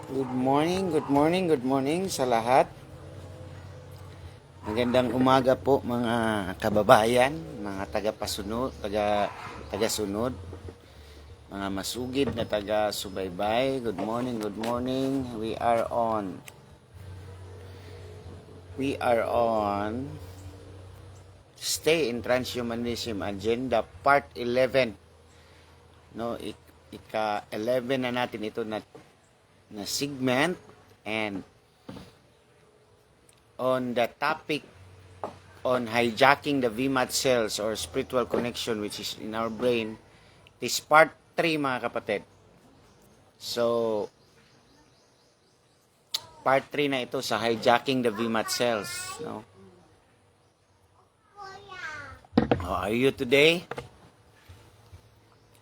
Good morning, good morning sa lahat. Magandang umaga po mga kababayan, mga tagapasunod, tagasunod, mga masugid na taga-subaybay. Good morning, good morning. We are on Stay in Transhumanism Agenda Part 11. No, ika-11 na natin ito na segment, and on the topic on hijacking the VMAT cells or spiritual connection which is in our brain. It is part 3 mga kapatid. So part 3 na ito sa hijacking the VMAT cells, no? How are you today?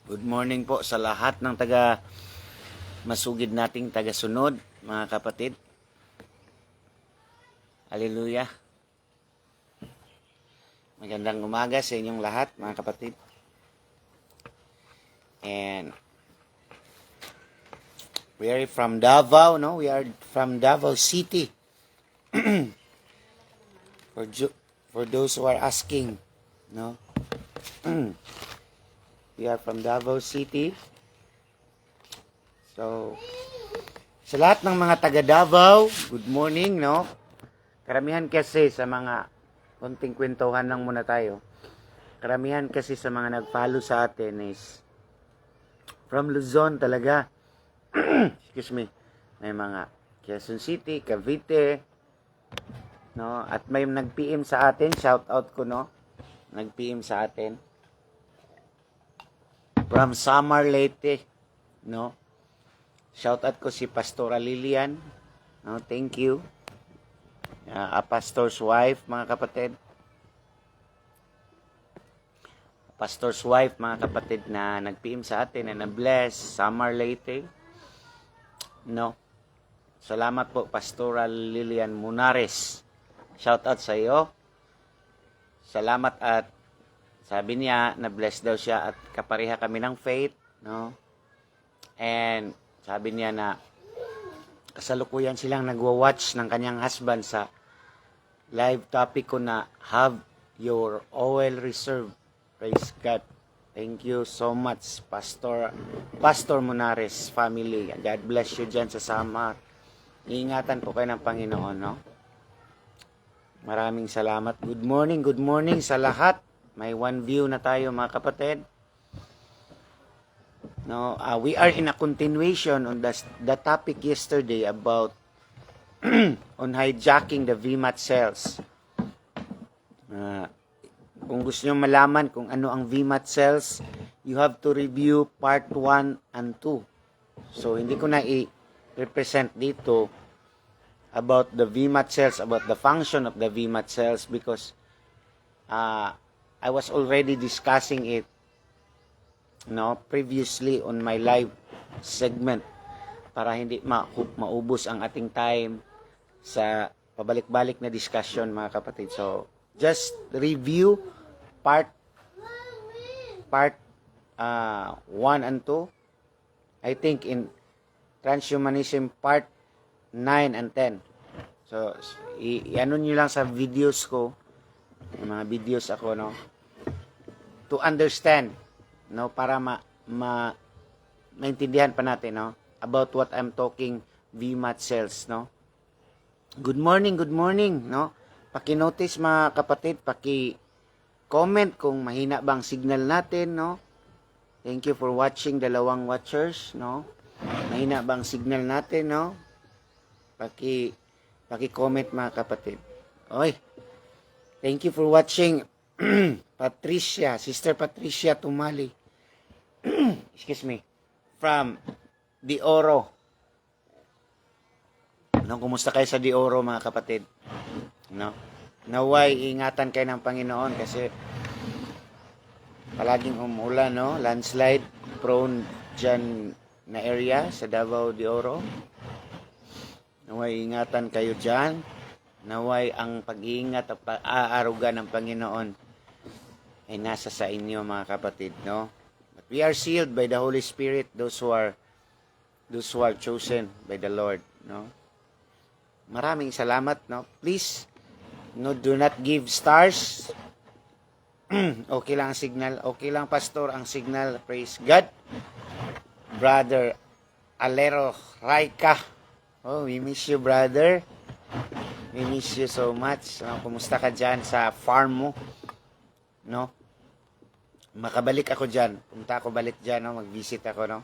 Good morning po sa lahat ng masugid nating tagasunod, mga kapatid. Hallelujah. Magandang umaga sa inyong lahat, mga kapatid. And we are from Davao, no? We are from Davao City. For those who are asking, no? We are from Davao City. So, sa lahat ng mga taga Davao, good morning, no? Karamihan kasi sa mga konting kwentuhan lang muna tayo. Karamihan kasi sa mga nag-follow sa atin is from Luzon talaga. Excuse me. May mga Quezon City, Cavite, no? At may nag-PM sa atin, shout out ko, no? Nag-PM sa atin. From Samar Leyte, no? Shout out ko si Pastora Lilian. No, thank you. A pastor's wife, mga kapatid. A pastor's wife, mga kapatid, na nag-PM sa atin na na-bless, Samar Leyte. No. Salamat po, Pastora Lilian Munares. Shout out sa iyo. Salamat, at sabi niya, na-bless daw siya at kapareha kami ng faith, no? And sabi niya na kasalukuyan silang nagwa-watch ng kanyang husband sa live topic ko na have your oil reserve. Praise God. Thank you so much, Pastor Munares family. God bless you dyan sa Samar. Iingatan po kayo ng Panginoon, no? Maraming salamat. Good morning sa lahat. May one view na tayo, mga kapatid. No, we are in a continuation on the topic yesterday about on hijacking the VMAT cells. Kung gusto nyo malaman kung ano ang VMAT cells, you have to review part 1 and 2. So, hindi ko na i-represent dito about the VMAT cells, about the function of the VMAT cells, because I was already discussing it, no, previously on my live segment, para hindi maubos ang ating time sa pabalik-balik na discussion, mga kapatid. So just review part 1 and 2. I think in Transhumanism part 9 and 10. So i-ano nyo lang sa videos ko, yung mga videos ako, no, to understand, no, para maintindihan pa natin, no, about what I'm talking VMAT cells, no. Good morning, no. Paki-notice, mga kapatid, paki-comment kung mahina bang signal natin, no. Thank you for watching, dalawang watchers, no. Mahina bang signal natin, no. Paki-comment, mga kapatid. Oy. Thank you for watching. Patricia, Sister Patricia Tumali. Excuse me, from De Oro. No, kumusta kayo sa De Oro, mga kapatid? No? Naway ingatan kayo ng Panginoon kasi palaging umulan, no? Landslide prone dyan na area sa Davao de Oro. Naway ingatan kayo dyan. Naway ang pag-iingat at pag-aaruga ng Panginoon ay nasa sa inyo, mga kapatid, no? We are sealed by the Holy Spirit, those who are those who are chosen by the Lord, no? Maraming salamat, no? Please, no, do not give stars. Okay lang ang signal. Okay lang, Pastor, ang signal. Praise God. Brother Alero Raika. Oh, we miss you, brother. We miss you so much. Kumusta ka dyan sa farm mo? No? Makabalik ako dyan. Punta ako balik dyan, no? Mag-visit ako, no?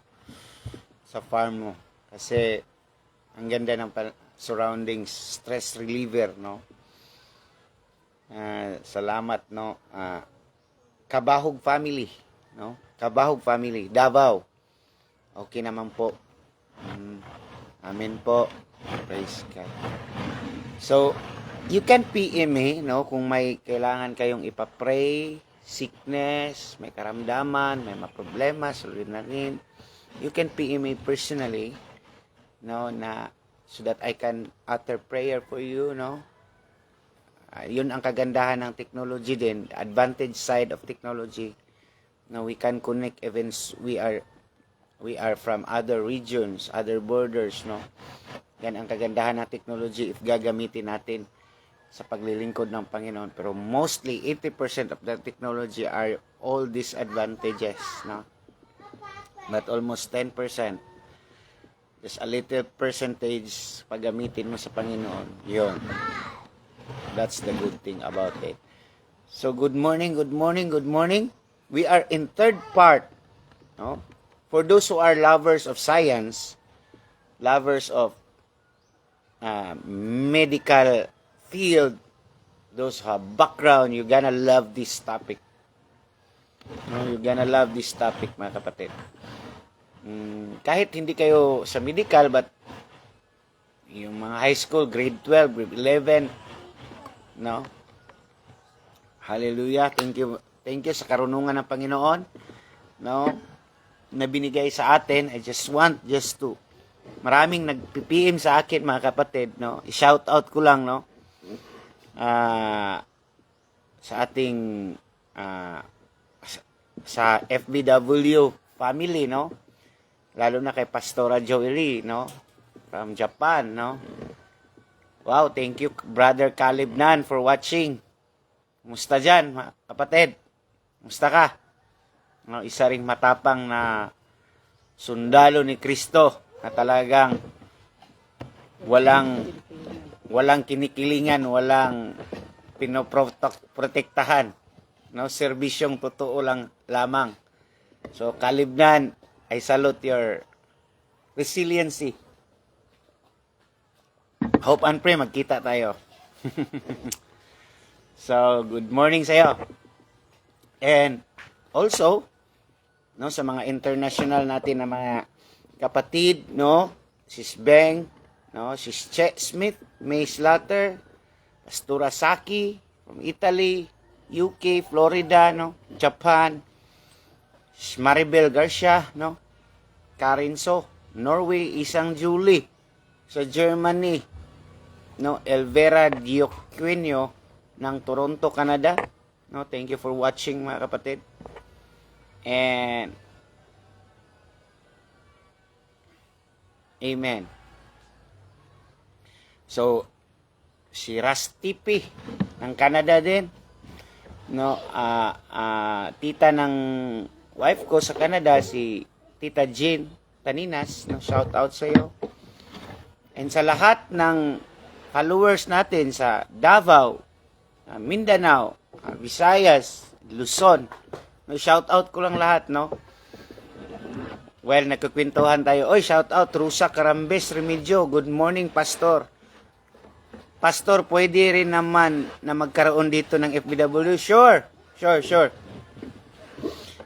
Sa farm mo. Kasi, ang ganda ng surroundings, stress reliever, no? Salamat, no? Kabahog family, no? Kabahog family, Davao. Okay naman po. Amen po. Praise God. So, you can PM me, no? Kung may kailangan kayong ipapray, sickness, may karamdaman, may problema, suliranin, you can PM me personally, no? So that I can utter prayer for you, no? Yun ang kagandahan ng technology din, advantage side of technology. Now we can connect even we are from other regions, other borders, no? Yan ang kagandahan ng technology if gagamitin natin sa paglilingkod ng Panginoon. Pero mostly 80% of the technology are all disadvantages, no? But almost 10%, just a little percentage pag gamitin mo sa Panginoon. Yun. That's the good thing about it. So, good morning, good morning, good morning. We are in third part. No? For those who are lovers of science, lovers of medical field, those who have background, you're gonna love this topic. No? You're gonna love this topic, mga kapatid. Kahit hindi kayo sa medical, but yung mga high school, grade 12, grade 11, no? Hallelujah. Thank you sa karunungan ng Panginoon, no? Na binigay sa atin. I just want to maraming nagpi-PM sa akin, mga kapatid, no? I-shout out ko lang, no? Sa ating sa FBW family, no? Lalo na kay Pastora Joey, no? From Japan, no? Wow, thank you, Brother Caleb Nan, for watching. Kumusta dyan, kapatid? Kumusta ka? No, isa ring matapang na sundalo ni Kristo na talagang walang kinikilingan, walang pinoprotektahan. No, serbisyong totoo lang lamang. So, Caleb Nan, I salute your resiliency. Hope and pray, magkita tayo. So, good morning sa iyo. And also, no, sa mga international natin na mga kapatid, no, Sis Beng, no, Sis Che Smith, May Slatter, Pastora Saki from Italy, UK, Florida, no, Japan, Sis Maribel Garcia, no, Karinso, Norway, Isang Julie, sa Germany, no, Elvera Dioquinio ng Toronto, Canada. No, thank you for watching, mga kapatid. And amen. So, si Rastipi ng Canada din. No, tita ng wife ko sa Canada, si Tita Jean Taninas, no, shout out sa iyo. And sa lahat ng followers natin sa Davao, Mindanao, Visayas, Luzon, no, shout out ko lang lahat, no. Well, nagkukwentuhan tayo. Oy, shout out Rusa Carambes Remedyo. Good morning, Pastor. Pastor, pwede rin naman na magkaroon dito ng FBW. Sure.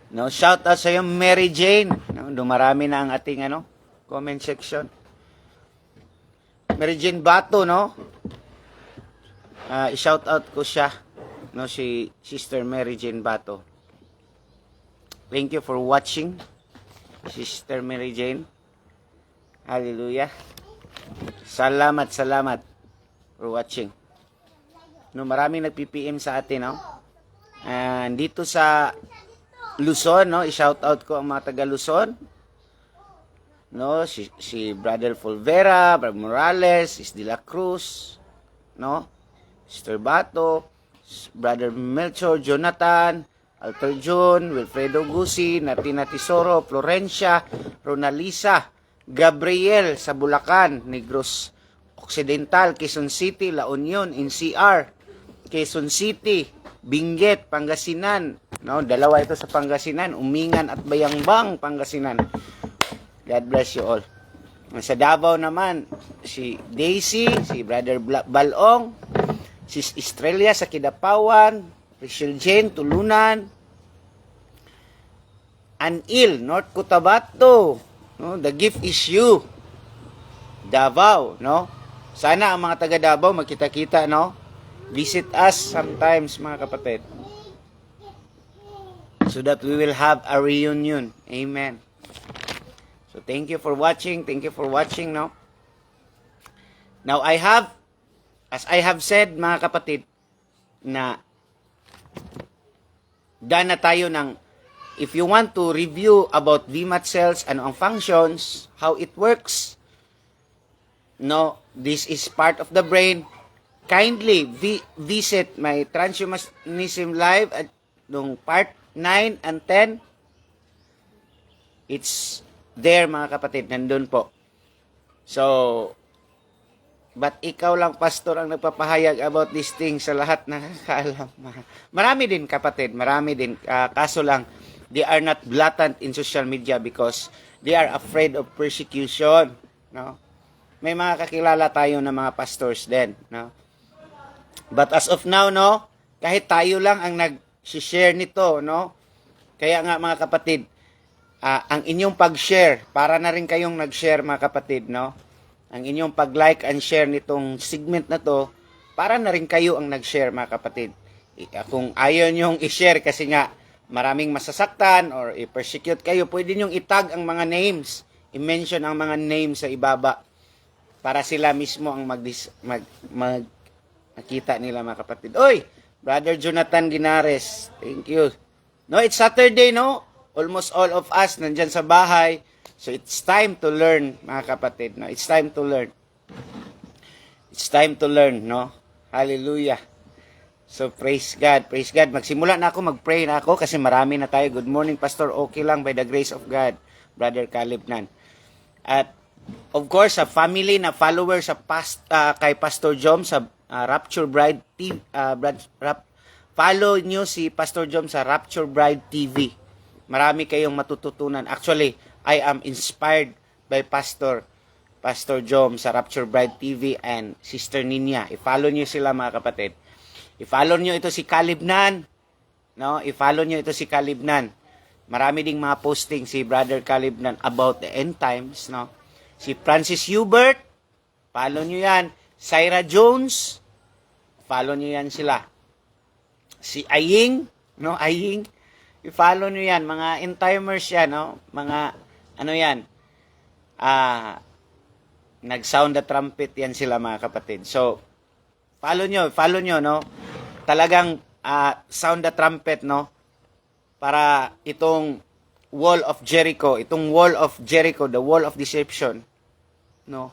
No, shout out sa iyo, Mary Jane. No, dumarami na ang ating comment section. Mary Jane Bato, no? I-shout out ko siya, no, si Sister Mary Jane Bato. Thank you for watching, Sister Mary Jane. Hallelujah. Salamat for watching. No, maraming nagpi-PM sa atin, no? Dito sa Luzon, no, i-shout out ko ang mga taga Luzon. no? Si Brother Fulvera, Brother Morales, Sis De La Cruz, no? Sister Bato, Brother Melchor, Jonathan, Alter John, Wilfredo Gusi, Natina Tisoro, Florencia, Ronalisa, Gabriel sa Bulacan, Negros Occidental, Quezon City, La Union, NCR, Quezon City, Benguet, Pangasinan, no? Dalawa ito sa Pangasinan, Umingan at Bayangbang, Pangasinan. God bless you all. Sa Davao naman, si Daisy, si Brother Balong, si Estrella sa Kidapawan, Rachel Jane, Tulunan, Anil, North Cotabato, no? The gift is you, Davao, no? Sana ang mga taga Davao magkita-kita, no? Visit us sometimes, mga kapatid, so that we will have a reunion. Amen. So thank you for watching. Thank you for watching, no? Now as I have said, mga kapatid, na dana tayo ng, if you want to review about VMAT cells, ano ang functions, how it works, no, this is part of the brain. Kindly visit my Transhumanism Live at nung part 9 and 10. It's there, mga kapatid, nandun po. So, but ikaw lang, pastor, ang nagpapahayag about these things sa lahat na nakakaalam. Marami din, kapatid, marami din. Kaso lang, they are not blatant in social media because they are afraid of persecution. No? May mga kakilala tayo na mga pastors din. No? But as of now, no, kahit tayo lang ang nag-share nito, no? Kaya nga, mga kapatid, ang inyong pag-share, para na rin kayong nag-share, mga kapatid, no? Ang inyong pag-like and share nitong segment na to, para na rin kayo ang nag-share, mga kapatid. Kung ayaw nyong i-share kasi nga maraming masasaktan or i-persecute kayo, pwede nyong itag ang mga names, i-mention ang mga names sa ibaba para sila mismo ang nakita nila, mga kapatid. Oy, Brother Jonathan Ginares, thank you. No, it's Saturday, no? Almost all of us nandyan sa bahay. So it's time to learn, mga kapatid. No? It's time to learn. It's time to learn, no? Hallelujah. So praise God, praise God. Magsimula na ako, mag-pray na ako kasi marami na tayo. Good morning, Pastor. Okay lang, by the grace of God, Brother Calibnan. At of course, sa family na follower sa kay Pastor Jom sa Rapture Bride TV, follow nyo si Pastor Jom sa Rapture Bride TV. Marami kayong matututunan. Actually, I am inspired by Pastor Jom sa Rapture Bride TV and Sister Ninya. I-follow nyo sila, mga kapatid. I-follow nyo ito si Calibnan. No? I-follow nyo ito si Calibnan. Marami ding mga posting si Brother Calibnan about the end times. No? Si Francis Hubert, follow nyo yan. Syra Jones, follow nyo yan sila. Si Aying, no? Aying, i-follow nyo yan. Mga end timers yan, no? Mga, ano yan, nag-sound the trumpet yan sila, mga kapatid. So, follow nyo, no? Talagang sound the trumpet, no? Para itong wall of Jericho, the wall of deception, no?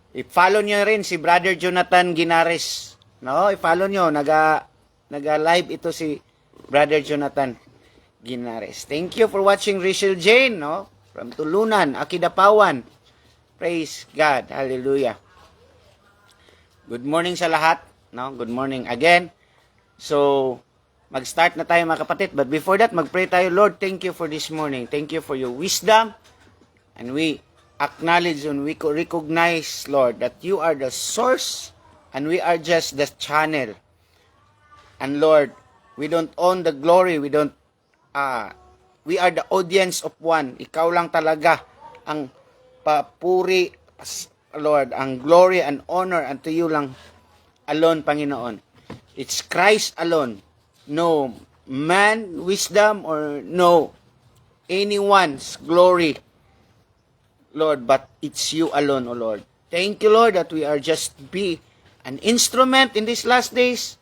I-follow nyo rin si Brother Jonathan Ginares, no? I-follow nyo, naga-live ito si Brother Jonathan Ginares. Thank you for watching, Rachel Jane, no? From Tulunan, Akidapawan. Praise God. Hallelujah. Good morning sa lahat, no? Good morning again. So, mag-start na tayo, mga kapatid. But before that, mag-pray tayo. Lord, thank you for this morning. Thank you for your wisdom. And we acknowledge and we recognize, Lord, that you are the source and we are just the channel. And Lord, we don't own the glory. We are the audience of one. Ikaw lang talaga ang papuri, Lord, ang glory and honor unto you lang alone, Panginoon. It's Christ alone. No man wisdom or no anyone's glory, Lord, but it's you alone, O Lord. Thank you, Lord, that we are just be an instrument in these last days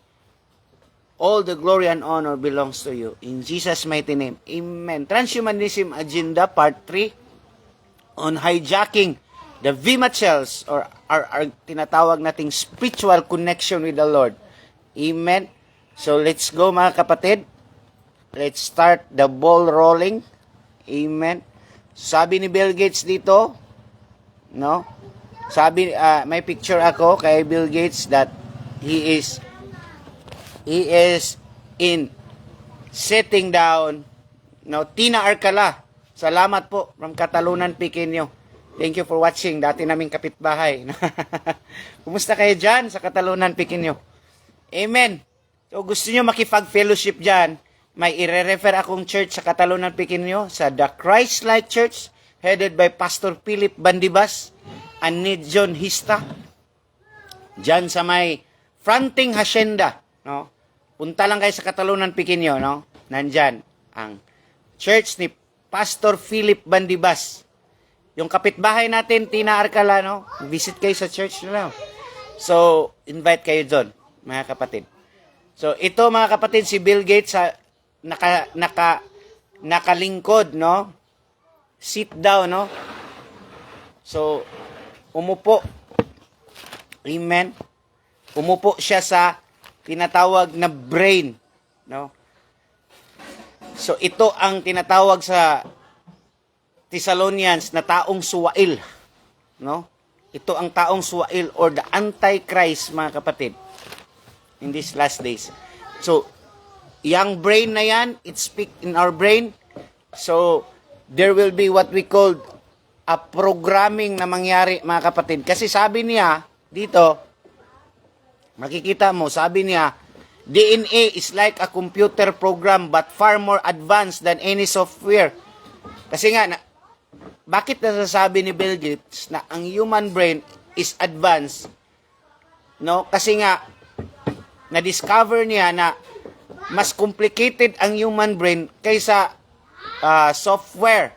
All the glory and honor belongs to you. In Jesus' mighty name, amen. Transhumanism Agenda Part 3 on hijacking the VMACHELs or our tinatawag nating spiritual connection with the Lord. Amen. So let's go mga kapatid. Let's start the ball rolling. Amen. Sabi ni Bill Gates dito, no? Sabi, may picture ako kay Bill Gates that he is in setting down. No, Tina Arcala. Salamat po from Katalunan, Pequeño. Thank you for watching. Dati naming kapitbahay. Kumusta kayo dyan sa Katalunan, Pequeño? Amen. So gusto nyo makipag-fellowship dyan, may ire-refer akong church sa Katalunan, Pequeño, sa The Christ-like Church, headed by Pastor Philip Bandibas and John Hista. Dyan sa may fronting hacienda, no? Punta lang kayo sa Katalunan, Pequeño, no? Nandyan ang church ni Pastor Philip Bandibas. Yung kapitbahay natin, Tina Arcala, no? Visit kayo sa church nila. So, invite kayo doon, mga kapatid. So, ito mga kapatid, si Bill Gates sa nakalingkod, no? Sit down, no? So, umupo. Amen. Umupo siya sa tinatawag na brain, no? So ito ang tinatawag sa Thessalonians na taong suwail, no? Ito ang taong suwail or the Antichrist, mga kapatid, in these last days. So yung brain na yan, it speak in our brain. So there will be what we call a programming na mangyari, mga kapatid. Kasi sabi niya dito, makikita mo, sabi niya, DNA is like a computer program but far more advanced than any software. Kasi nga, bakit nasasabi ni Bill Gates na ang human brain is advanced? No? Kasi nga, na-discover niya na mas complicated ang human brain kaysa software.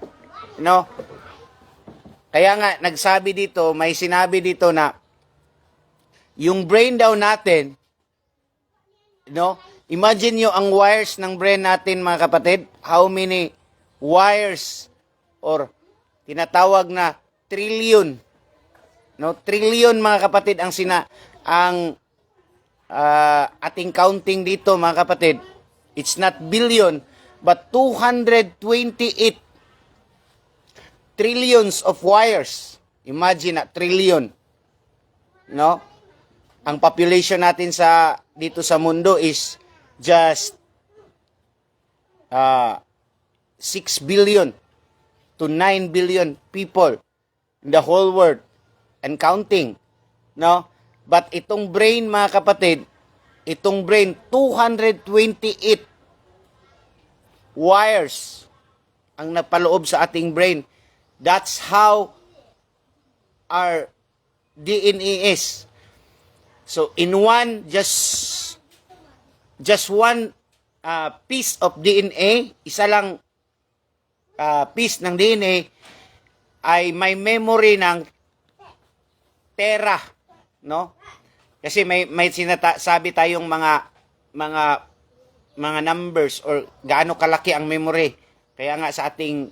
No? Kaya nga, nagsabi dito, may sinabi dito na yung brain daw natin, no? Imagine nyo ang wires ng brain natin, mga kapatid. How many wires or tinatawag na trillion. No? Trillion, mga kapatid, ang ating counting dito, mga kapatid. It's not billion, but 228 trillions of wires. Imagine, trillion. No? Ang population natin dito sa mundo is just 6 billion to 9 billion people in the whole world and counting, no? But itong brain, mga kapatid, itong brain 228 wires ang napaloob sa ating brain. That's how our DNA is. So in one, just one piece of DNA, isa lang piece ng DNA ay may memory ng tera, no? Kasi may sabi tayong mga numbers or gaano kalaki ang memory. Kaya nga sa ating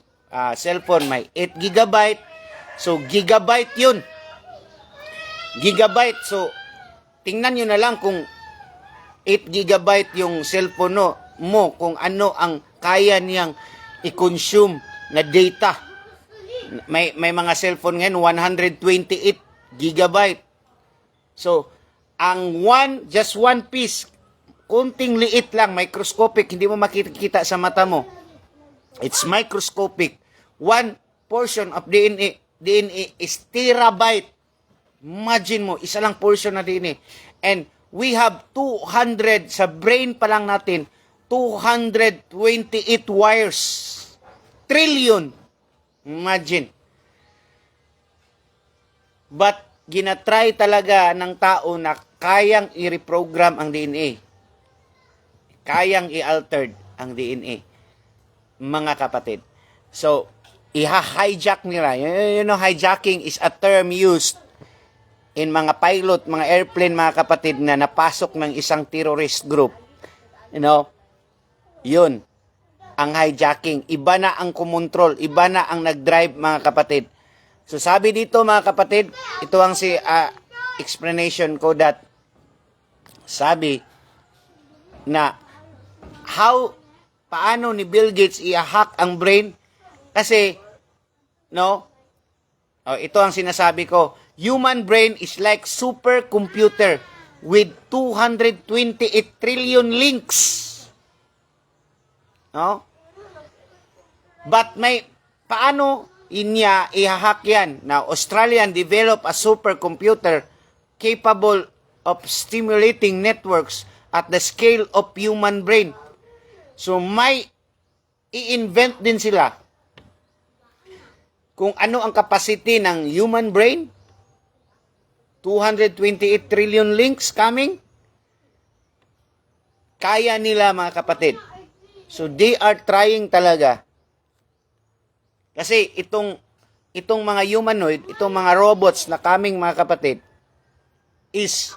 cellphone may 8 gigabyte. So gigabyte 'yun. Gigabyte. So tingnan nyo na lang kung 8 gigabyte yung cellphone mo, kung ano ang kaya niyang i-consume na data. May mga cellphone ngayon, 128 gigabyte. So, just one piece, kunting liit lang, microscopic, hindi mo makikita sa mata mo. It's microscopic. One portion of DNA is terabyte. Imagine mo, isa lang portion na DNA. And we have 200, sa brain pa lang natin, 228 wires. Trillion. Imagine. But, ginatry talaga ng tao na kayang i-reprogram ang DNA. Kayang i-altered ang DNA. Mga kapatid. So, i-hijack nila. You know, hijacking is a term used in mga pilot, mga airplane, mga kapatid, na napasok ng isang terrorist group. You know, yun, ang hijacking. Iba na ang kumontrol, iba na ang nag-drive, mga kapatid. So sabi dito, mga kapatid, ito ang explanation ko that sabi na paano ni Bill Gates i-hack ang brain? Kasi, no, ito ang sinasabi ko, human brain is like supercomputer with 228 trillion links. No? But paano niya i-hack yan? Now, Australian developed a supercomputer capable of stimulating networks at the scale of human brain. So, i-invent din sila kung ano ang capacity ng human brain. 228 trillion links coming. Kaya nila, mga kapatid. So, they are trying talaga. Kasi itong mga humanoid, itong mga robots na coming, mga kapatid, is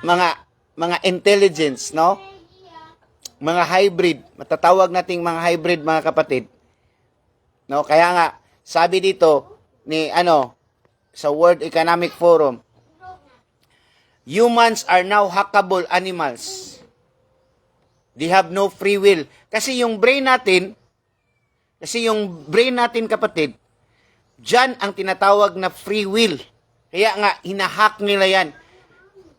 mga intelligence, no? Mga hybrid, matatawag nating mga hybrid, mga kapatid. No, kaya nga sabi dito ni sa World Economic Forum, humans are now hackable animals. They have no free will. Kasi yung brain natin, kapatid, diyan ang tinatawag na free will. Kaya nga hinahack nila yan.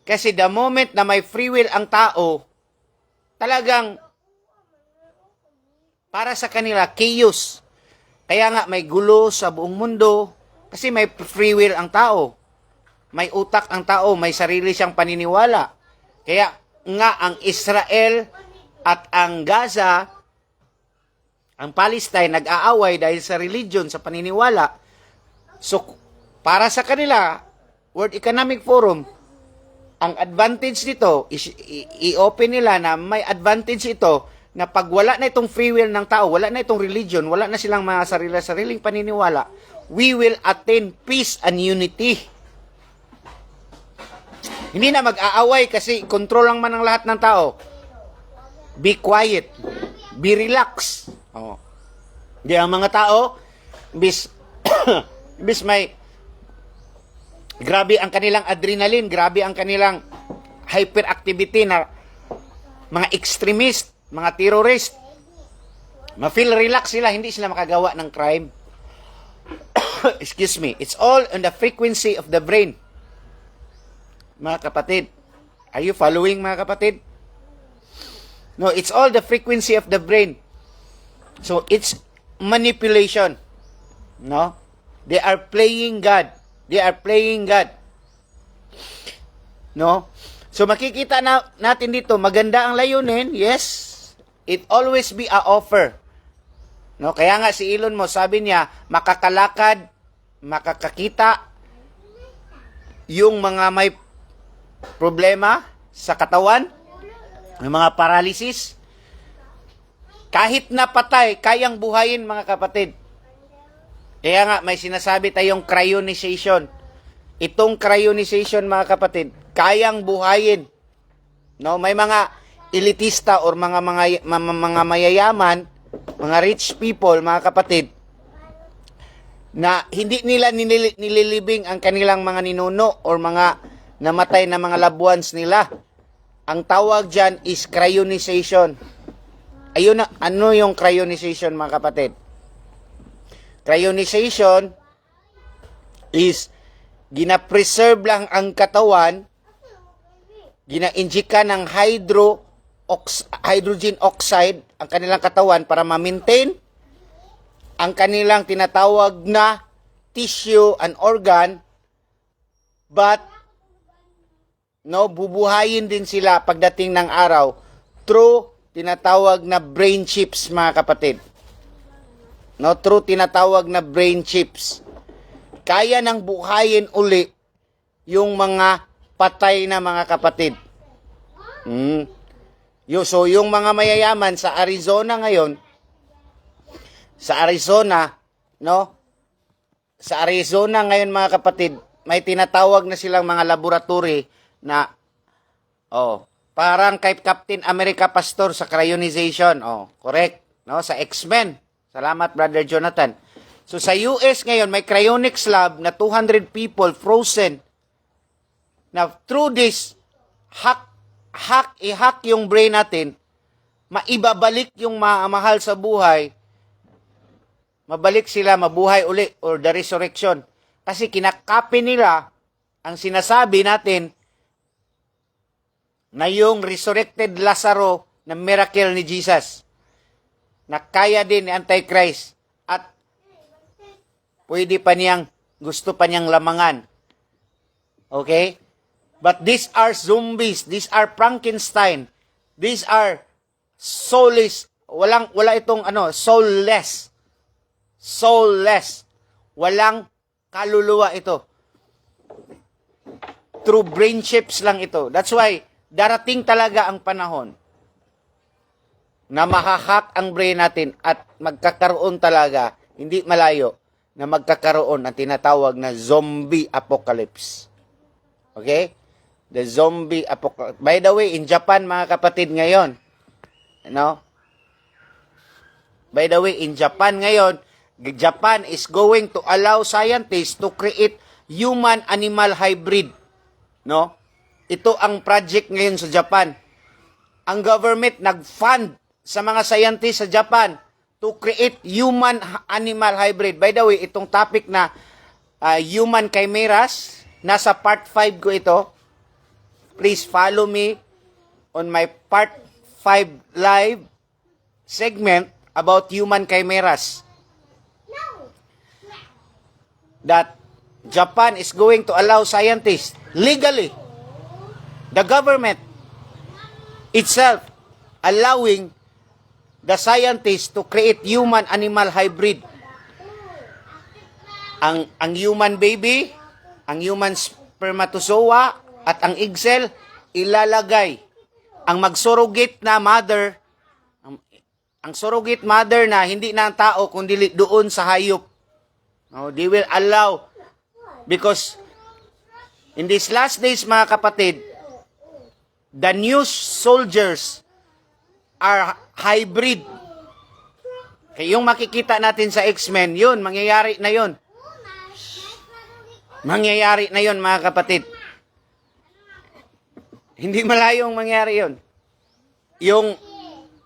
Kasi the moment na may free will ang tao, talagang para sa kanila, chaos. Kaya nga may gulo sa buong mundo kasi may free will ang tao. May utak ang tao, may sarili siyang paniniwala. Kaya nga ang Israel at ang Gaza, ang Palestine, nag-aaway dahil sa religion, sa paniniwala. So, para sa kanila, World Economic Forum, ang advantage nito, i-open nila na may advantage ito na pag wala na itong free will ng tao, wala na itong religion, wala na silang mga sariling paniniwala, we will attain peace and unity. Hindi na mag-aaway kasi control lang man ang lahat ng tao. Be quiet. Be relax. Di ang mga tao, bis may grabe ang kanilang adrenaline, grabe ang kanilang hyperactivity na mga extremist, mga terrorist. Ma-feel relax sila, hindi sila makagawa ng crime. Excuse me. It's all on the frequency of the brain. Mga kapatid, are you following, mga kapatid? No, it's all the frequency of the brain. So, it's manipulation. No? They are playing God. They are playing God. No? So, makikita natin dito, maganda ang layunin. Yes. It always be a offer. No? Kaya nga si Elon Musk, sabi niya, makakalakad, makakakita yung mga may problema sa katawan, yung mga paralysis. Kahit na patay, kayang buhayin, mga kapatid. Kaya nga, may sinasabi tayong cryonisation. Itong cryonisation, mga kapatid, kayang buhayin. No, may mga elitista or mga mayayaman, mga rich people, mga kapatid, na hindi nila nililibing ang kanilang mga ninuno or mga namatay na mga loved ones nila. Ang tawag dyan is cryonisation. Ayun na, ano yung cryonisation, mga kapatid? Cryonisation is gina-preserve lang ang katawan, gina-injika ng hydrogen oxide ang kanilang katawan para ma-maintain ang kanilang tinatawag na tissue and organ, but bubuhayin din sila pagdating ng araw through tinatawag na brain chips, mga kapatid. Through tinatawag na brain chips. Kaya nang buhayin uli yung mga patay na, mga kapatid. So, yung mga mayayaman sa Arizona ngayon, sa Arizona ngayon, mga kapatid, may tinatawag na silang mga laboratory na, Parang kay Captain America Pastor sa cryonization. Oh, correct. No, sa X-Men. Salamat, Brother Jonathan. So sa US ngayon, may cryonics lab na 200 people frozen. Now, through this i-hack yung brain natin, maibabalik yung mahal sa buhay, mabalik sila, mabuhay uli, or the resurrection. Kasi kinakapi nila ang sinasabi natin na yung resurrected Lazaro na miracle ni Jesus na kaya din ni Antichrist at pwede pa niyang, gusto pa niyang lamangan. Okay? But these are zombies. These are Frankenstein. These are soulless. Wala itong soulless. Soulless. Walang kaluluwa ito. True brain chips lang ito. That's why, darating talaga ang panahon na mahahak ang brain natin at magkakaroon talaga, hindi malayo, na magkakaroon ang tinatawag na zombie apocalypse. Okay? The zombie apocalypse. By the way, in Japan, mga kapatid, ngayon, by the way, in Japan ngayon, Japan is going to allow scientists to create human-animal hybrid. No? Ito ang project ngayon sa Japan. Ang government nag-fund sa mga scientists sa Japan to create human-animal hybrid. By the way, itong topic na human chimeras, nasa part 5 ko ito. Please follow me on my part 5 live segment about human chimeras. That Japan is going to allow scientists legally, the government itself allowing the scientists to create human-animal hybrid. Ang human baby, ang human spermatozoa, at ang egg cell, ilalagay. Ang mag-surrogate na mother, ang surrogate mother na hindi na ang tao, kundi doon sa hayop. No, they will allow, because in these last days, mga kapatid, the new soldiers are hybrid. Kaya yung makikita natin sa X-Men, yun, mangyayari na yun. Mangyayari na yun, mga kapatid. Hindi malayong mangyari yun. Yung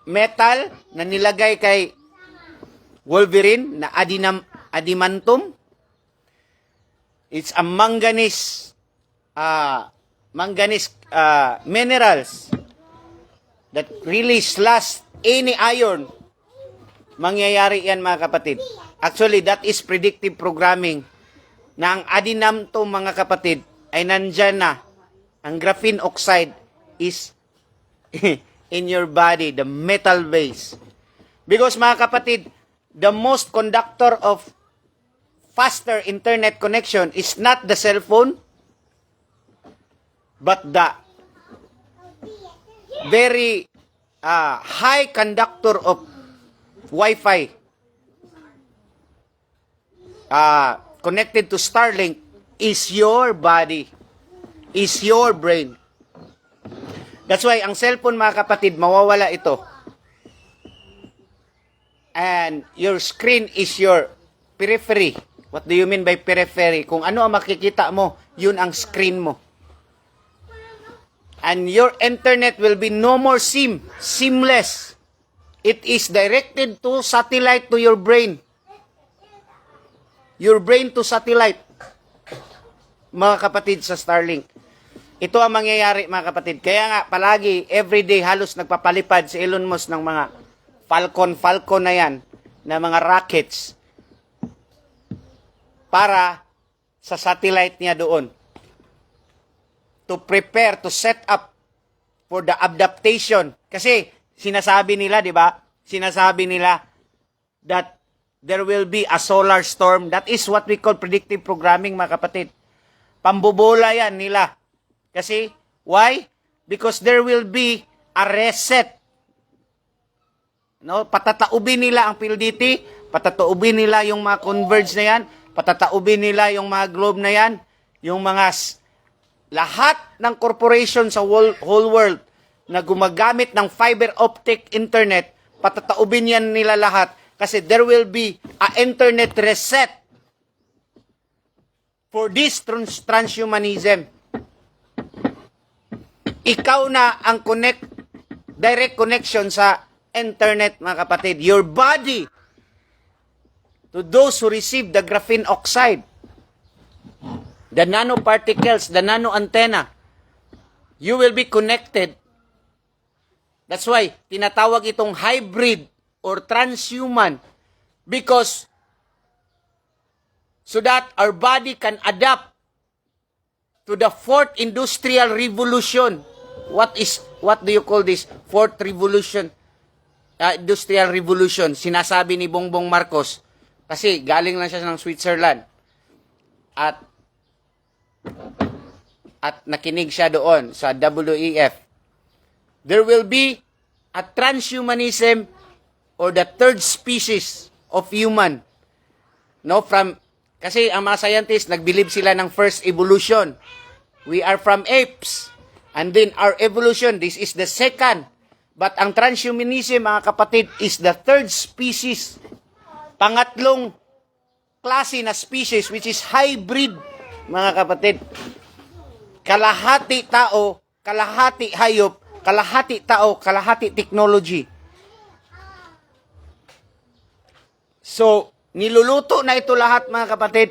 metal na nilagay kay Wolverine na adamantium, it's a manganese minerals that really slash any iron. Mangyayari yan, mga kapatid. Actually, that is predictive programming na ang adamantium, mga kapatid, ay nandyan na. Ang graphene oxide is in your body, the metal base. Because, mga kapatid, the most conductor of faster internet connection is not the cell phone, but the very high conductor of Wi-Fi connected to Starlink is your body, is your brain. That's why ang cellphone, mga kapatid, mawawala ito. And your screen is your periphery. What do you mean by periphery? Kung ano ang makikita mo, yun ang screen mo. And your internet will be no more seamless. It is directed to satellite to your brain. Your brain to satellite. Mga kapatid, sa Starlink. Ito ang mangyayari, mga kapatid. Kaya nga, palagi, everyday, halos nagpapalipad si Elon Musk ng mga Falcon na yan, na mga rockets, para sa satellite niya doon. To prepare, to set up for the adaptation. Kasi, sinasabi nila, di ba? Sinasabi nila that there will be a solar storm. That is what we call predictive programming, mga kapatid. Pambobola yan nila. Kasi, why? Because there will be a reset. No? Patataubin nila ang PLDT, patataubin nila yung mga converge na yan, patataubin nila yung mga globe na yan, yung mga lahat ng corporation sa whole world na gumagamit ng fiber optic internet, patataubin yan nila lahat kasi there will be a internet reset for this transhumanism. Ikaw na ang direct connection sa internet, mga kapatid. Your body, to those who receive the graphene oxide, the nanoparticles, the nano antenna, you will be connected. That's why, tinatawag itong hybrid or transhuman because so that our body can adapt to the fourth industrial revolution. What do you call this? Fourth revolution, industrial revolution. Sinasabi ni Bongbong Marcos kasi galing lang siya ng Switzerland at nakinig siya doon sa WEF. There will be a transhumanism or the third species of human. No, kasi ang mga scientists nagbilib sila ng first evolution. We are from apes. And then our evolution, this is the second. But ang transhumanism, mga kapatid, is the third species. Pangatlong klase na species, which is hybrid, mga kapatid. Kalahati tao, kalahati hayop, kalahati tao, kalahati technology. So, niluluto na ito lahat, mga kapatid.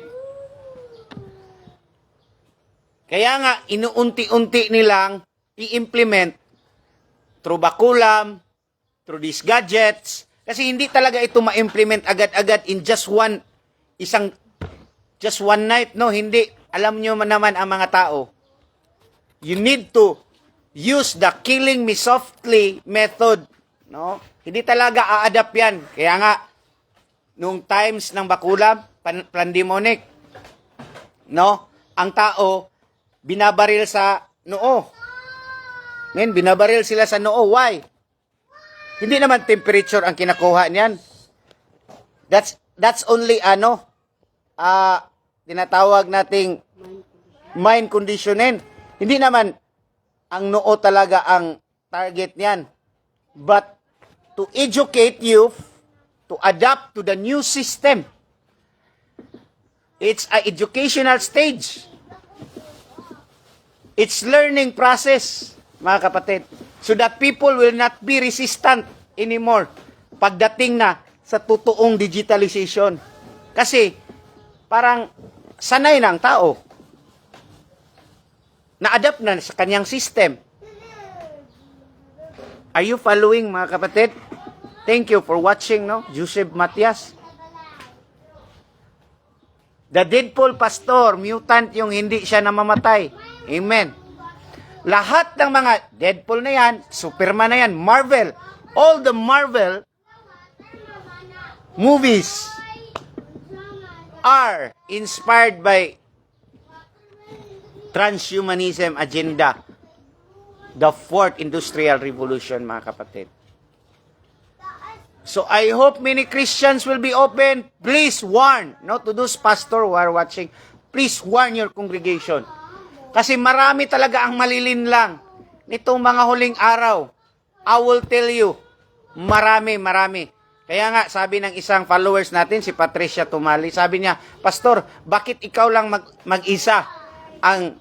Kaya nga, inuunti-unti nilang i-implement through bakulam, through these gadgets, kasi hindi talaga ito ma-implement agad-agad in just one night, no? Hindi. Alam nyo naman ang mga tao. You need to use the killing me softly method, no? Hindi talaga a-adapt yan. Kaya nga, nung times ng bakulam, pandemonic, no? Ang tao, binabaril sa noo. Men, binabaril sila sa noo. Why? Hindi naman temperature ang kinakuha niyan. That's only tinatawag nating mind conditioning. Hindi naman ang noo talaga ang target niyan. But to educate you to adapt to the new system. It's a educational stage. It's learning process, mga kapatid. So that people will not be resistant anymore pagdating na sa totoong digitalization. Kasi parang sanay na ang tao. Na-adapt na sa kanyang system. Are you following, mga kapatid? Thank you for watching, no? Joseph Matias. The Deadpool Pastor, mutant yung hindi siya namamatay. Amen. Lahat ng mga Deadpool na yan, Superman na yan, Marvel, all the Marvel movies are inspired by transhumanism agenda, the fourth industrial revolution, mga kapatid. So I hope many Christians will be open. Please warn, no, to those pastors who are watching, please warn your congregation. Kasi marami talaga ang malilinlang nitong mga huling araw. I will tell you, marami. Kaya nga, sabi ng isang followers natin, si Patricia Tumali, sabi niya, Pastor, bakit ikaw lang mag-isa ang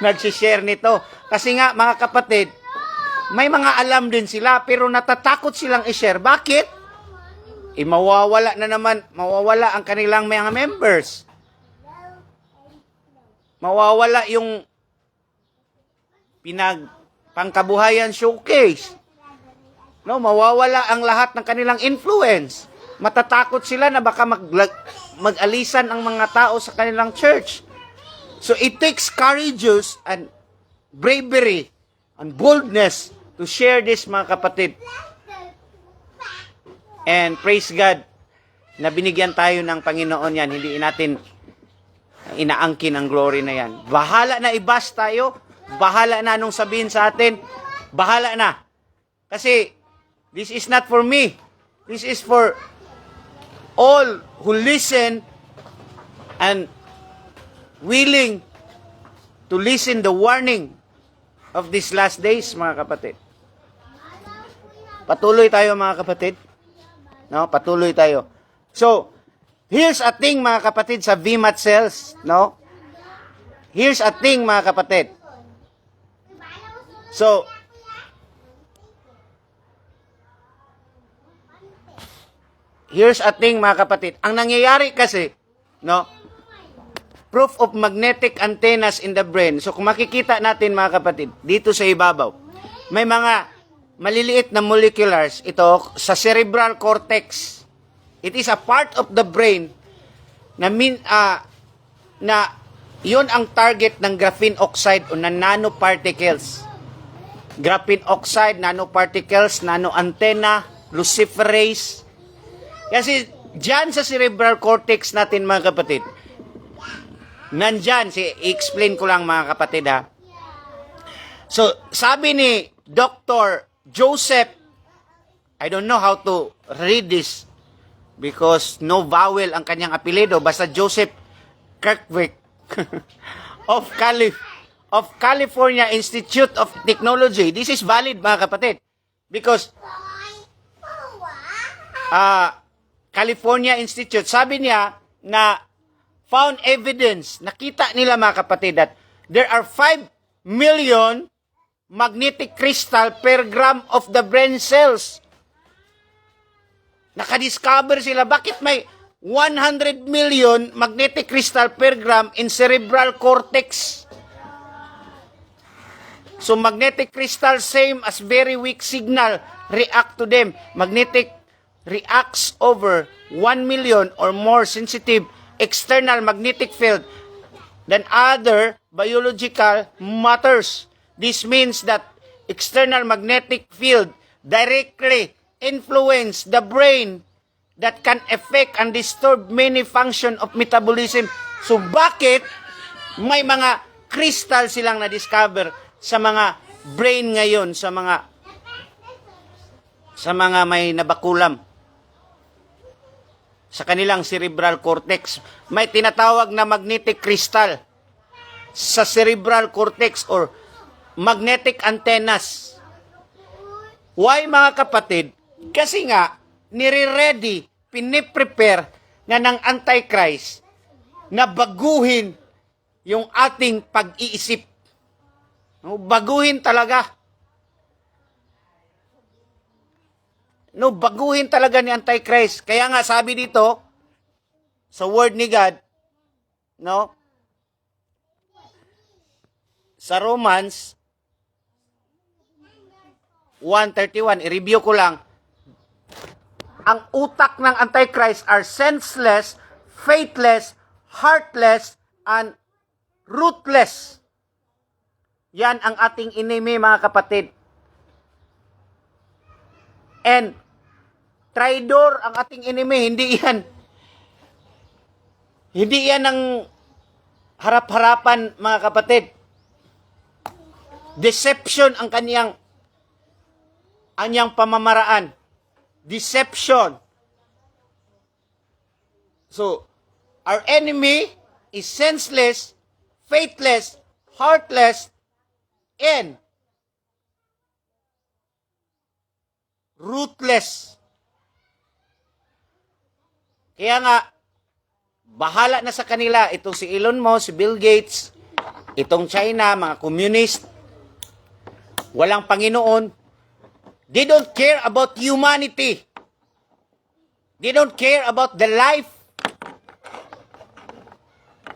nagsishare nito? Kasi nga, mga kapatid, may mga alam din sila, pero natatakot silang i-share. Bakit? Mawawala ang kanilang mga members. Mawawala yung pangkabuhayan showcase. No, mawawala ang lahat ng kanilang influence. Matatakot sila na baka mag-alisan ang mga tao sa kanilang church. So it takes courageous and bravery and boldness to share this, mga kapatid. And praise God na binigyan tayo ng Panginoon yan. Hindi natin inaangkin ang glory na yan. Bahala na i-bash tayo. Bahala na anong sabihin sa atin. Bahala na. Kasi this is not for me. This is for all who listen and willing to listen the warning of these last days, mga kapatid. Patuloy tayo mga kapatid. No, patuloy tayo. So, here's a thing mga kapatid sa VMAT cells, no? Here's a thing mga kapatid. So, here's a thing mga kapatid. Ang nangyayari kasi, no? Proof of magnetic antennas in the brain. So, kung makikita natin mga kapatid, dito sa ibabaw, may mga maliliit na moleculars ito sa cerebral cortex. It is a part of the brain na yun ang target ng graphene oxide o na nanoparticles. Graphene oxide, nanoparticles, nanoantenna, luciferase. Kasi dyan sa cerebral cortex natin mga kapatid, nandyan, i-explain ko lang mga kapatid ha. So, sabi ni Dr. Joseph, I don't know how to read this because no vowel ang kanyang apelido, basta Joseph Kirkwick of California Institute of Technology. This is valid mga kapatid because California Institute, sabi niya na found evidence, nakita nila mga kapatid that there are 5 million magnetic crystal per gram of the brain cells. Nakadiscover sila, bakit may 100 million magnetic crystal per gram in cerebral cortex? So magnetic crystal, same as very weak signal, react to them. Magnetic reacts over 1 million or more sensitive external magnetic field than other biological matters. This means that external magnetic field directly influence the brain that can affect and disturb many function of metabolism. So bakit may mga crystal silang na-discover sa mga brain ngayon, sa mga may nabakulam sa kanilang cerebral cortex? May tinatawag na magnetic crystal sa cerebral cortex or magnetic antennas. Why mga kapatid? Kasi nga, nire-ready, piniprepare na ng Antichrist na baguhin yung ating pag-iisip. No, baguhin talaga. No, baguhin talaga ni Antichrist. Kaya nga sabi dito, sa word ni God, no, sa Romans 1:31, i-review ko lang, ang utak ng Antichrist are senseless, faithless, heartless, and ruthless. Yan ang ating enemy mga kapatid. And traidor ang ating enemy, hindi yan ang harap-harapan mga kapatid. Deception ang kanyang pamamaraan. Deception. So, our enemy is senseless, faithless, heartless, and ruthless. Kaya nga, bahala na sa kanila itong si Elon Musk, si Bill Gates, itong China, mga communist, walang Panginoon. They don't care about humanity. They don't care about the life.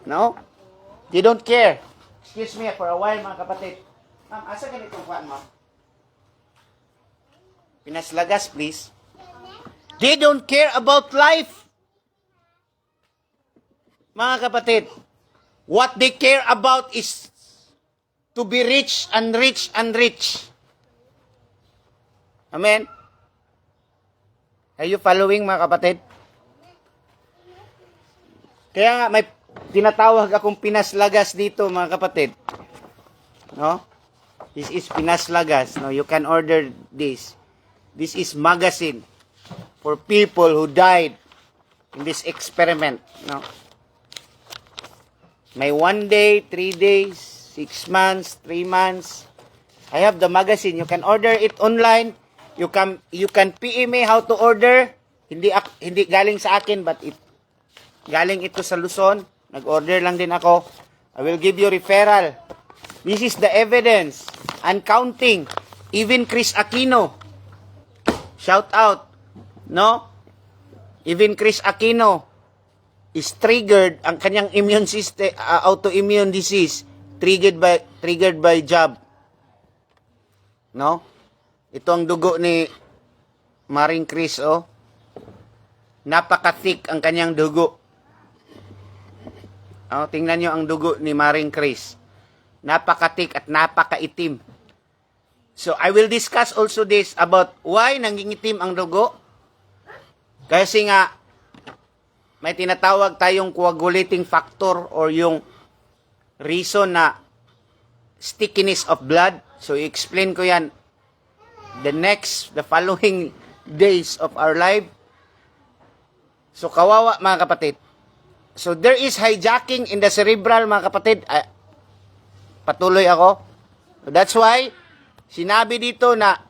No? They don't care. Excuse me for a while mga kapatid. Ma'am, asa ganitong kuhaan mo? Pinaslagas, please. They don't care about life. Mga kapatid, what they care about is to be rich and rich and rich. Amen? Are you following mga kapatid? Kaya nga may tinatawag akong pinaslagas dito mga kapatid. No? This is pinaslagas. No, you can order this. This is magazine for people who died in this experiment. No? May 1 day, 3 days, 6 months, 3 months. I have the magazine. You can order it online. You can PM me how to order. Hindi galing sa akin, but galing ito sa Luzon. Nag-order lang din ako. I will give you referral. This is the evidence. And counting. Even Chris Aquino. Shout out. No? Even Chris Aquino is triggered ang kanyang immune system, autoimmune disease triggered by jab. No? Ito ang dugo ni Maring Chris, oh. Napaka-thick ang kanyang dugo. Oh, tingnan nyo ang dugo ni Maring Chris. Napaka-thick at napaka-itim. So, I will discuss also this about why nangingitim ang dugo. Kasi nga, may tinatawag tayong coagulating factor or yung reason na stickiness of blood. So, i-explain ko yan the following days of our life. So, kawawa mga kapatid. So, there is hijacking in the cerebral mga kapatid. Patuloy ako. So, that's why, sinabi dito na,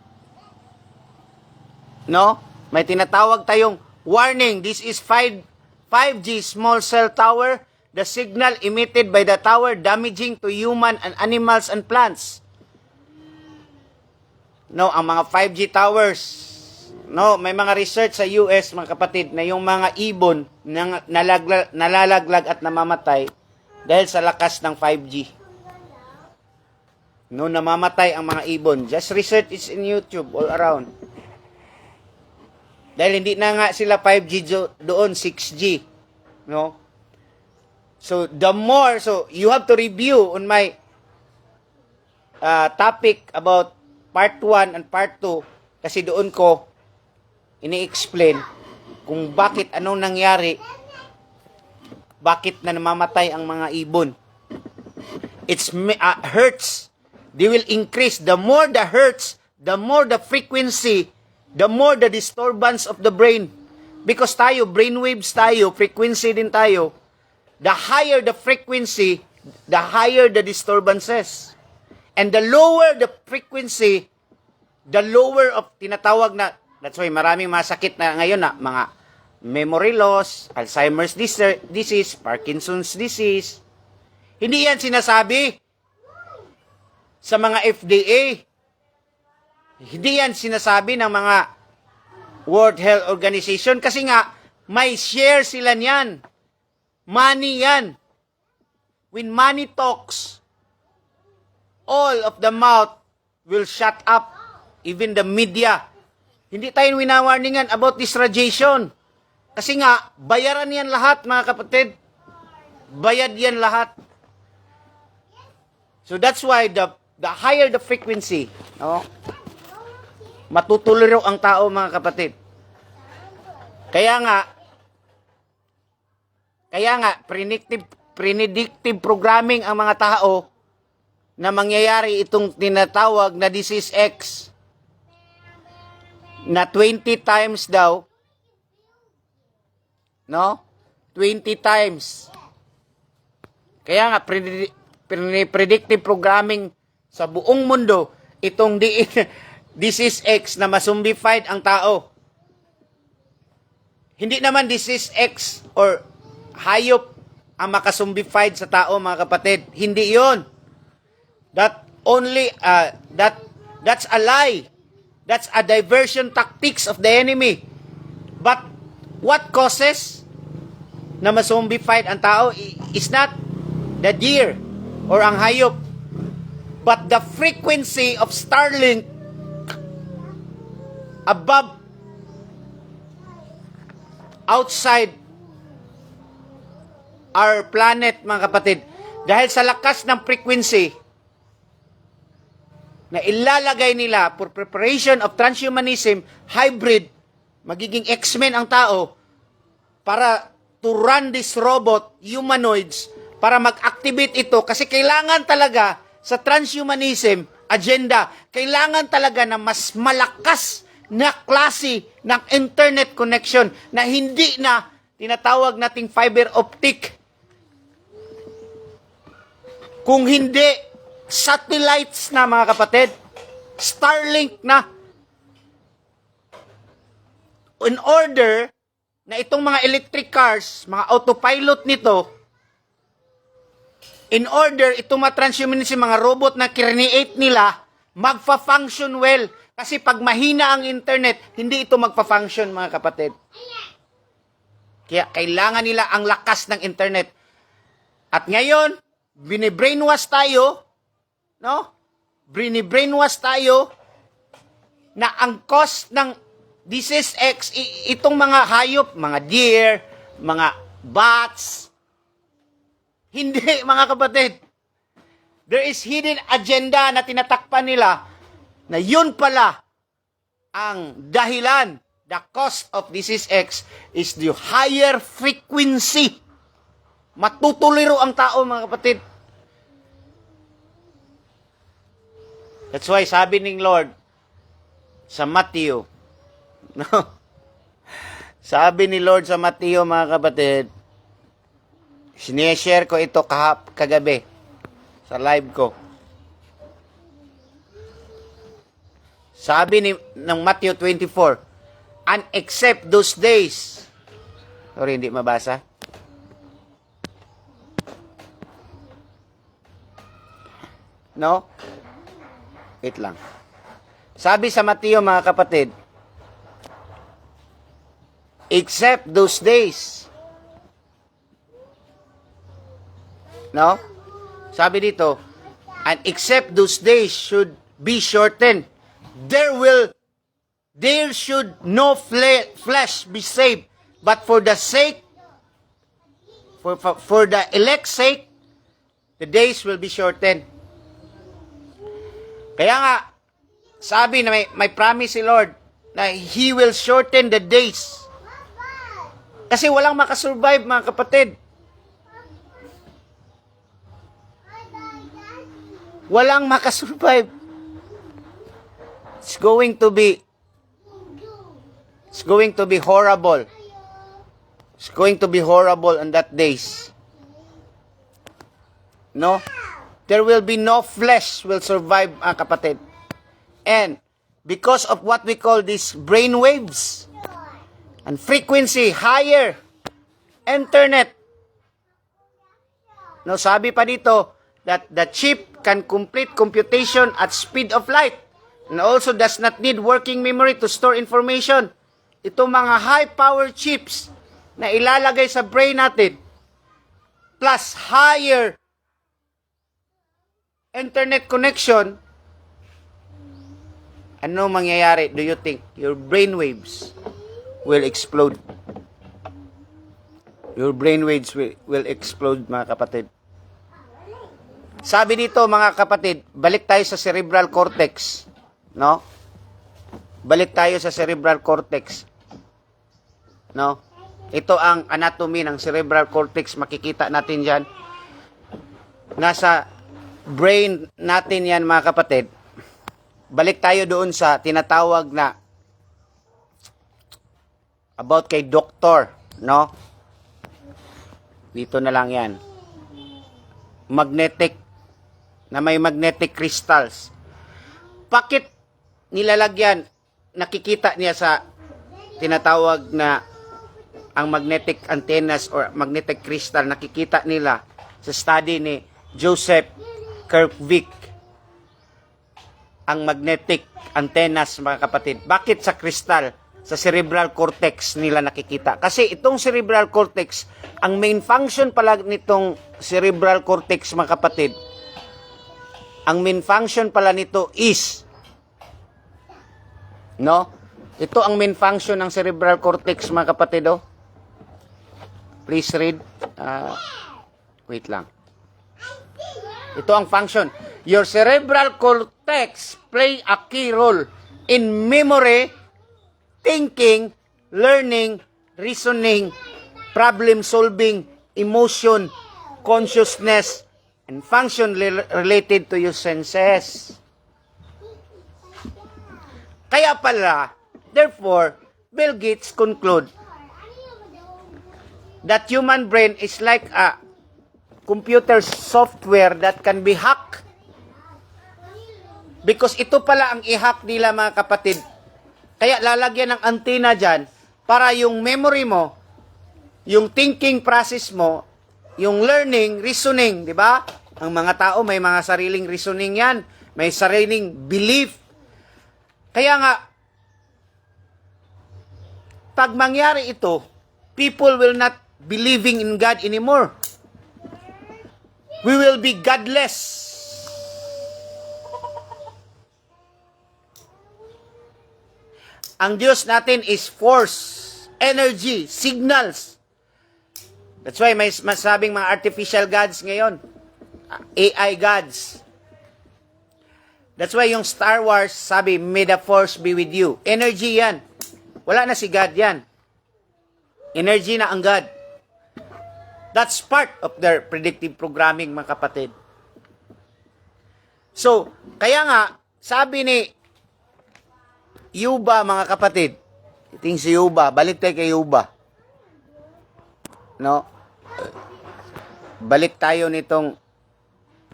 no, may tinatawag tayong warning. This is 5G small cell tower. The signal emitted by the tower damaging to human and animals and plants. No, ang mga 5G towers. No, may mga research sa US, mga kapatid, na yung mga ibon nalalaglag at namamatay dahil sa lakas ng 5G. No, namamatay ang mga ibon. Just research is in YouTube all around. Dahil hindi na nga sila 5G doon, 6G. No? So, you have to review on my topic about part 1 and part 2 kasi doon ko ini-explain kung bakit anong nangyari, bakit na namamatay ang mga ibon. It's hertz. They will increase. The more the hertz, the more the frequency, the more the disturbance of the brain. Because tayo, brainwaves tayo, frequency din tayo. The higher the frequency, the higher the disturbances. And the lower the frequency, the lower of tinatawag na, that's why maraming masakit na ngayon na, mga memory loss, Alzheimer's disease, Parkinson's disease. Hindi yan sinasabi sa mga FDA. Hindi yan sinasabi ng mga World Health Organization kasi nga may share sila niyan. Money yan. When money talks, all of the mouth will shut up. Even the media. Hindi tayo winawarningan about this radiation. Kasi nga, bayaran yan lahat, mga kapatid. Bayad yan lahat. So that's why the higher the frequency, no? Matutuliro ang tao, mga kapatid. Kaya nga, predictive programming ang mga tao na mangyayari itong tinatawag na disease X na 20 times daw, no? 20 times. Kaya nga, predictive programming sa buong mundo, itong disease X na masumbified ang tao. Hindi naman disease X or hayop ang makasumbified sa tao, mga kapatid. Hindi yon. That's a lie. That's a diversion tactics of the enemy. But what causes na masumbified ang tao is not the deer or ang hayop, but the frequency of Starlink above, outside our planet, mga kapatid. Dahil sa lakas ng frequency na ilalagay nila for preparation of transhumanism, hybrid, magiging X-Men ang tao, para to run this robot, humanoids, para mag-activate ito. Kasi kailangan talaga sa transhumanism agenda, kailangan talaga na mas malakas na klase ng internet connection na hindi na tinatawag nating fiber optic. Kung hindi, satellites na, mga kapatid. Starlink na. in order na itong mga electric cars, mga autopilot nito, in order itong matranshuman si mga robot na create nila, magfa-function well. Kasi pag mahina ang internet, hindi ito magfa-function, mga kapatid. Kaya kailangan nila ang lakas ng internet. At ngayon, binibrainwash tayo, no? Binibrainwash tayo na ang cost ng disease X, itong mga hayop, mga deer, mga bats, hindi, mga kapatid. There is hidden agenda na tinatakpan nila na yun pala ang dahilan. The cost of disease X is the higher frequency. Matutuliro ang tao, mga kapatid. That's why sabi ng Lord sa Matthew, no? Sabi ni Lord sa Matthew, mga kapatid, sinishare ko ito kagabi sa live ko. Sabi ng Matthew 24, and except those days, sorry, hindi mabasa. No? Wait lang. Sabi sa Matthew, mga kapatid, except those days. No? Sabi dito, and except those days should be shortened, there should no flesh be saved, but for the sake, for the elect's sake, the days will be shortened. Kaya nga, sabi na may promise si Lord na He will shorten the days. Kasi walang makasurvive, mga kapatid. Walang makasurvive. It's going to be horrible. It's going to be horrible on that days. No? There will be no flesh will survive, mga kapatid. And because of what we call these brain waves and frequency higher internet. No, sabi pa dito that the chip can complete computation at speed of light and also does not need working memory to store information. Ito mga high power chips na ilalagay sa brain natin plus higher internet connection, ano mangyayari? Do you think your brain waves will explode? Your brain waves will explode, mga kapatid. Sabi dito, mga kapatid, balik tayo sa cerebral cortex. No? Balik tayo sa cerebral cortex. No? Ito ang anatomy ng cerebral cortex. Makikita natin dyan. Nasa brain natin yan, mga kapatid. Balik tayo doon sa tinatawag na about kay doktor, no? Dito na lang yan. Magnetic, na may magnetic crystals. Bakit nilalagyan, nakikita niya sa tinatawag na ang magnetic antennas or magnetic crystal, nakikita nila sa study ni Joseph Kirkvik ang magnetic antennas, mga kapatid. Bakit sa crystal? Sa cerebral cortex nila nakikita. Kasi itong cerebral cortex, ang main function pala nitong cerebral cortex, mga kapatid, ang main function pala nito is, no? Ito ang main function ng cerebral cortex, mga kapatid, oh. Please read. Wait lang. Ito ang function. Your cerebral cortex play a key role in memory, thinking, learning, reasoning, problem solving, emotion, consciousness, and function related to your senses. Kaya pala, therefore, Bill Gates conclude that human brain is like a computer software that can be hacked. Because ito pala ang i-hack nila, mga kapatid. Kaya lalagyan ng antena dyan para yung memory mo, yung thinking process mo, yung learning, reasoning, di ba? Ang mga tao may mga sariling reasoning yan, may sariling belief. Kaya nga, pag mangyari ito, people will not believing in God anymore. We will be godless. Ang Diyos natin is force, energy, signals. That's why may masabing mga artificial gods ngayon. AI gods. That's why yung Star Wars, sabi, may the force be with you. Energy yan. Wala na si God yan. Energy na ang God. That's part of their predictive programming, mga kapatid. So, kaya nga, sabi ni Yuba, mga kapatid, iting si Yuba, balik tayo kay Yuba. No? Balik tayo nitong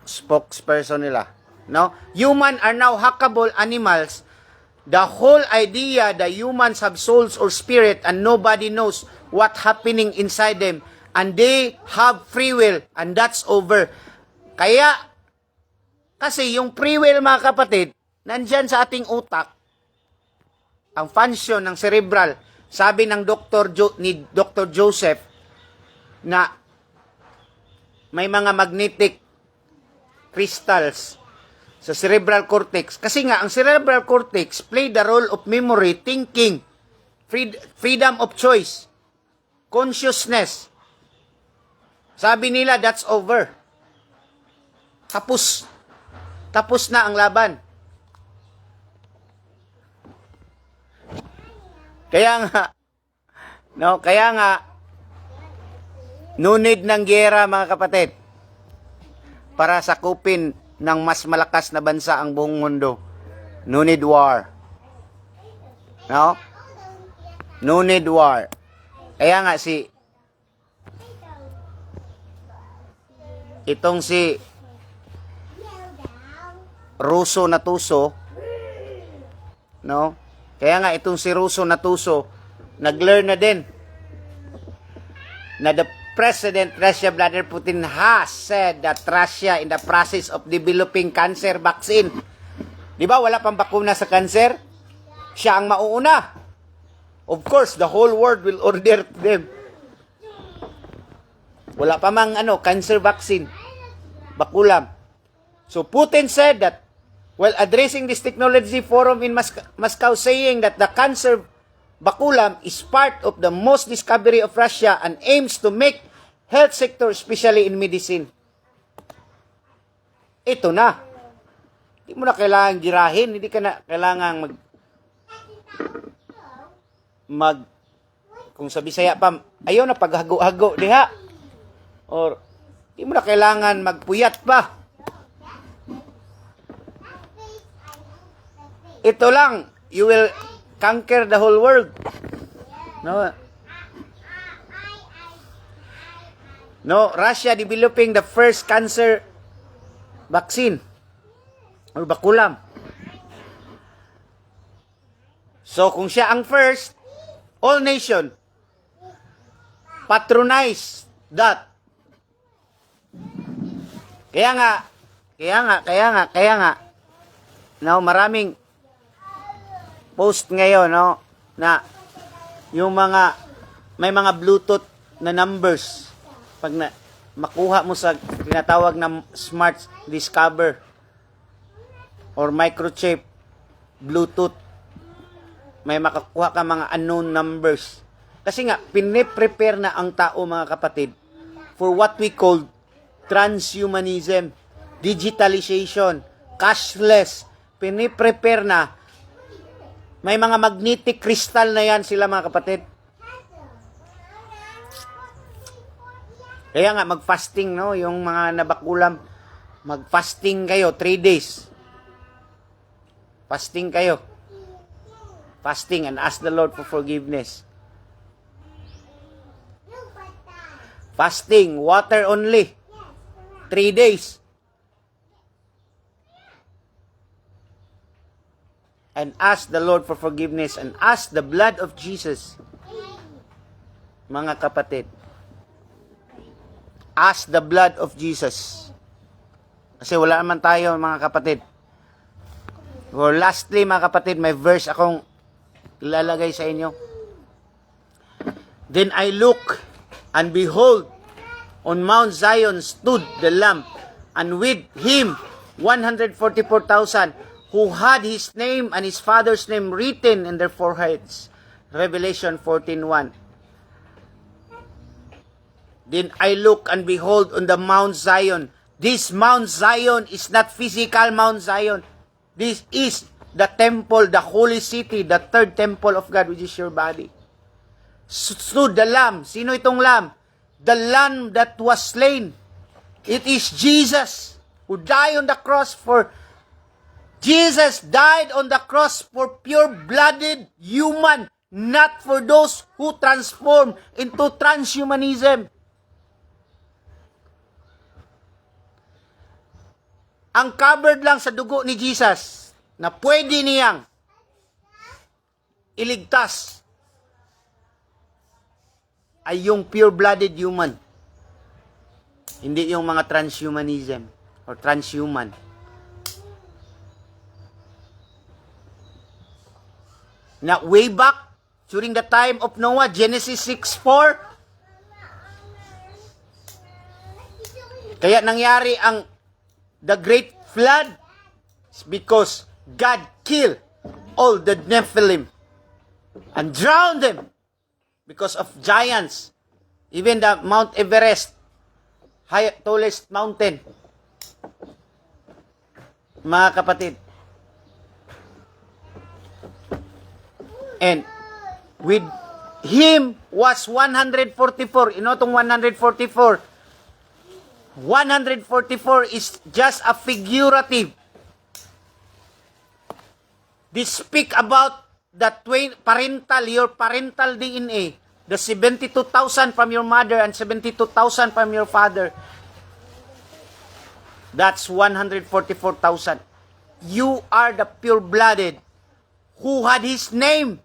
spokesperson nila. No? Human are now hackable animals. The whole idea that humans have souls or spirit and nobody knows what happening inside them, and they have free will, and that's over. Kaya, kasi yung free will, mga kapatid, nandyan sa ating utak, ang function ng cerebral, sabi ng ni Dr. Joseph, na may mga magnetic crystals sa cerebral cortex. Kasi nga, ang cerebral cortex play the role of memory, thinking, freedom of choice, consciousness. Sabi nila, that's over. Tapos. Tapos na ang laban. Kaya nga, no need ng giyera, mga kapatid, para sakupin ng mas malakas na bansa ang buong mundo. No need war. No? No need war. Kaya nga itong si Russo na tuso, no? Kaya nga itong si Russo na tuso, nag-learn na din na the President Russia Vladimir Putin has said that Russia in the process of developing cancer vaccine. Di ba wala pang bakuna sa cancer? Siya ang mauuna. Of course, the whole world will order them. Wala pa mang cancer vaccine. Bakulam. So Putin said that while addressing this technology forum in Moscow, saying that the cancer bakulam is part of the most discovery of Russia and aims to make health sector, especially in medicine. Ito na. Hindi mo na kailangan girahin, hindi ka na kailangan kung sa Bisaya pa, ayaw na paghago-hago diha. Or hindi mo na kailangan magpuyat pa. Ito lang, you will conquer the whole world. No, Russia developing the first cancer vaccine or bakulam. So kung siya ang first, all nation patronize that. Kaya nga, no, maraming post ngayon, no, na yung may mga Bluetooth na numbers pag makuha mo sa tinatawag na Smart Discover or microchip Bluetooth, may makakuha ka mga unknown numbers. Kasi nga, piniprepare na ang tao, mga kapatid, for what we call transhumanism, digitalization, cashless. Piniprepare na. May mga magnetic crystal na yan sila, mga kapatid. Kaya nga, mag-fasting, no? Yung mga nabakulam, mag-fasting kayo, 3 days. Fasting kayo. Fasting and ask the Lord for forgiveness. Fasting, water only. 3 days. And ask the Lord for forgiveness and ask the blood of Jesus mga kapatid, as the blood of Jesus. Kasi wala naman tayo, mga kapatid. Or lastly, mga kapatid, may verse akong ilalagay sa inyo. Then I look, and behold, on Mount Zion stood the Lamb, and with him 144,000 who had his name and his father's name written in their foreheads. Revelation 14:1. Then I look, and behold, on the Mount Zion. This Mount Zion is not physical Mount Zion. This is the temple, the holy city, the third temple of God, which is your body. Stood the Lamb. Sino itong Lamb? The Lamb that was slain. It is Jesus who died on the cross for... Jesus died on the cross for pure-blooded human, not for those who transform into transhumanism. Ang covered lang sa dugo ni Jesus na pwede niyang iligtas ay yung pure-blooded human. Hindi yung mga transhumanism or transhuman. Na way back during the time of Noah, Genesis 6:4, kaya nangyari ang the great flood is because God killed all the Nephilim and drowned them because of giants. Even the Mount Everest, tallest mountain. Mga kapatid. And with him was 144. You know itong 144? 144 is just a figurative. This speak about the your parental DNA, the 72,000 from your mother and 72,000 from your father. That's 144,000. You are the pure-blooded who had his name.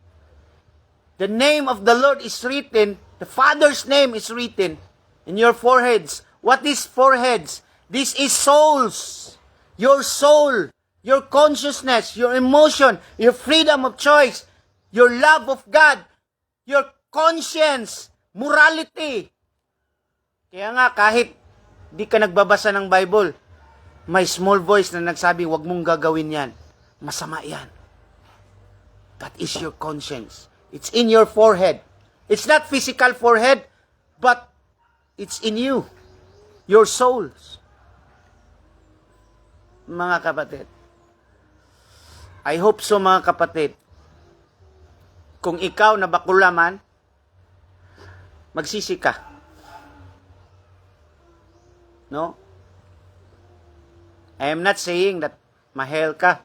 The name of the Lord is written, the Father's name is written in your foreheads. What is foreheads? This is souls. Your soul, your consciousness, your emotion, your freedom of choice, your love of God, your conscience, morality. Kaya nga, kahit di ka nagbabasa ng Bible, may small voice na nagsabi, wag mong gagawin yan. Masama yan. That is your conscience. It's in your forehead. It's not physical forehead, but it's in you. Your souls. Mga kapatid. I hope so, mga kapatid. Kung ikaw na bakula man, magsisi ka. No? I am not saying that mahal ka.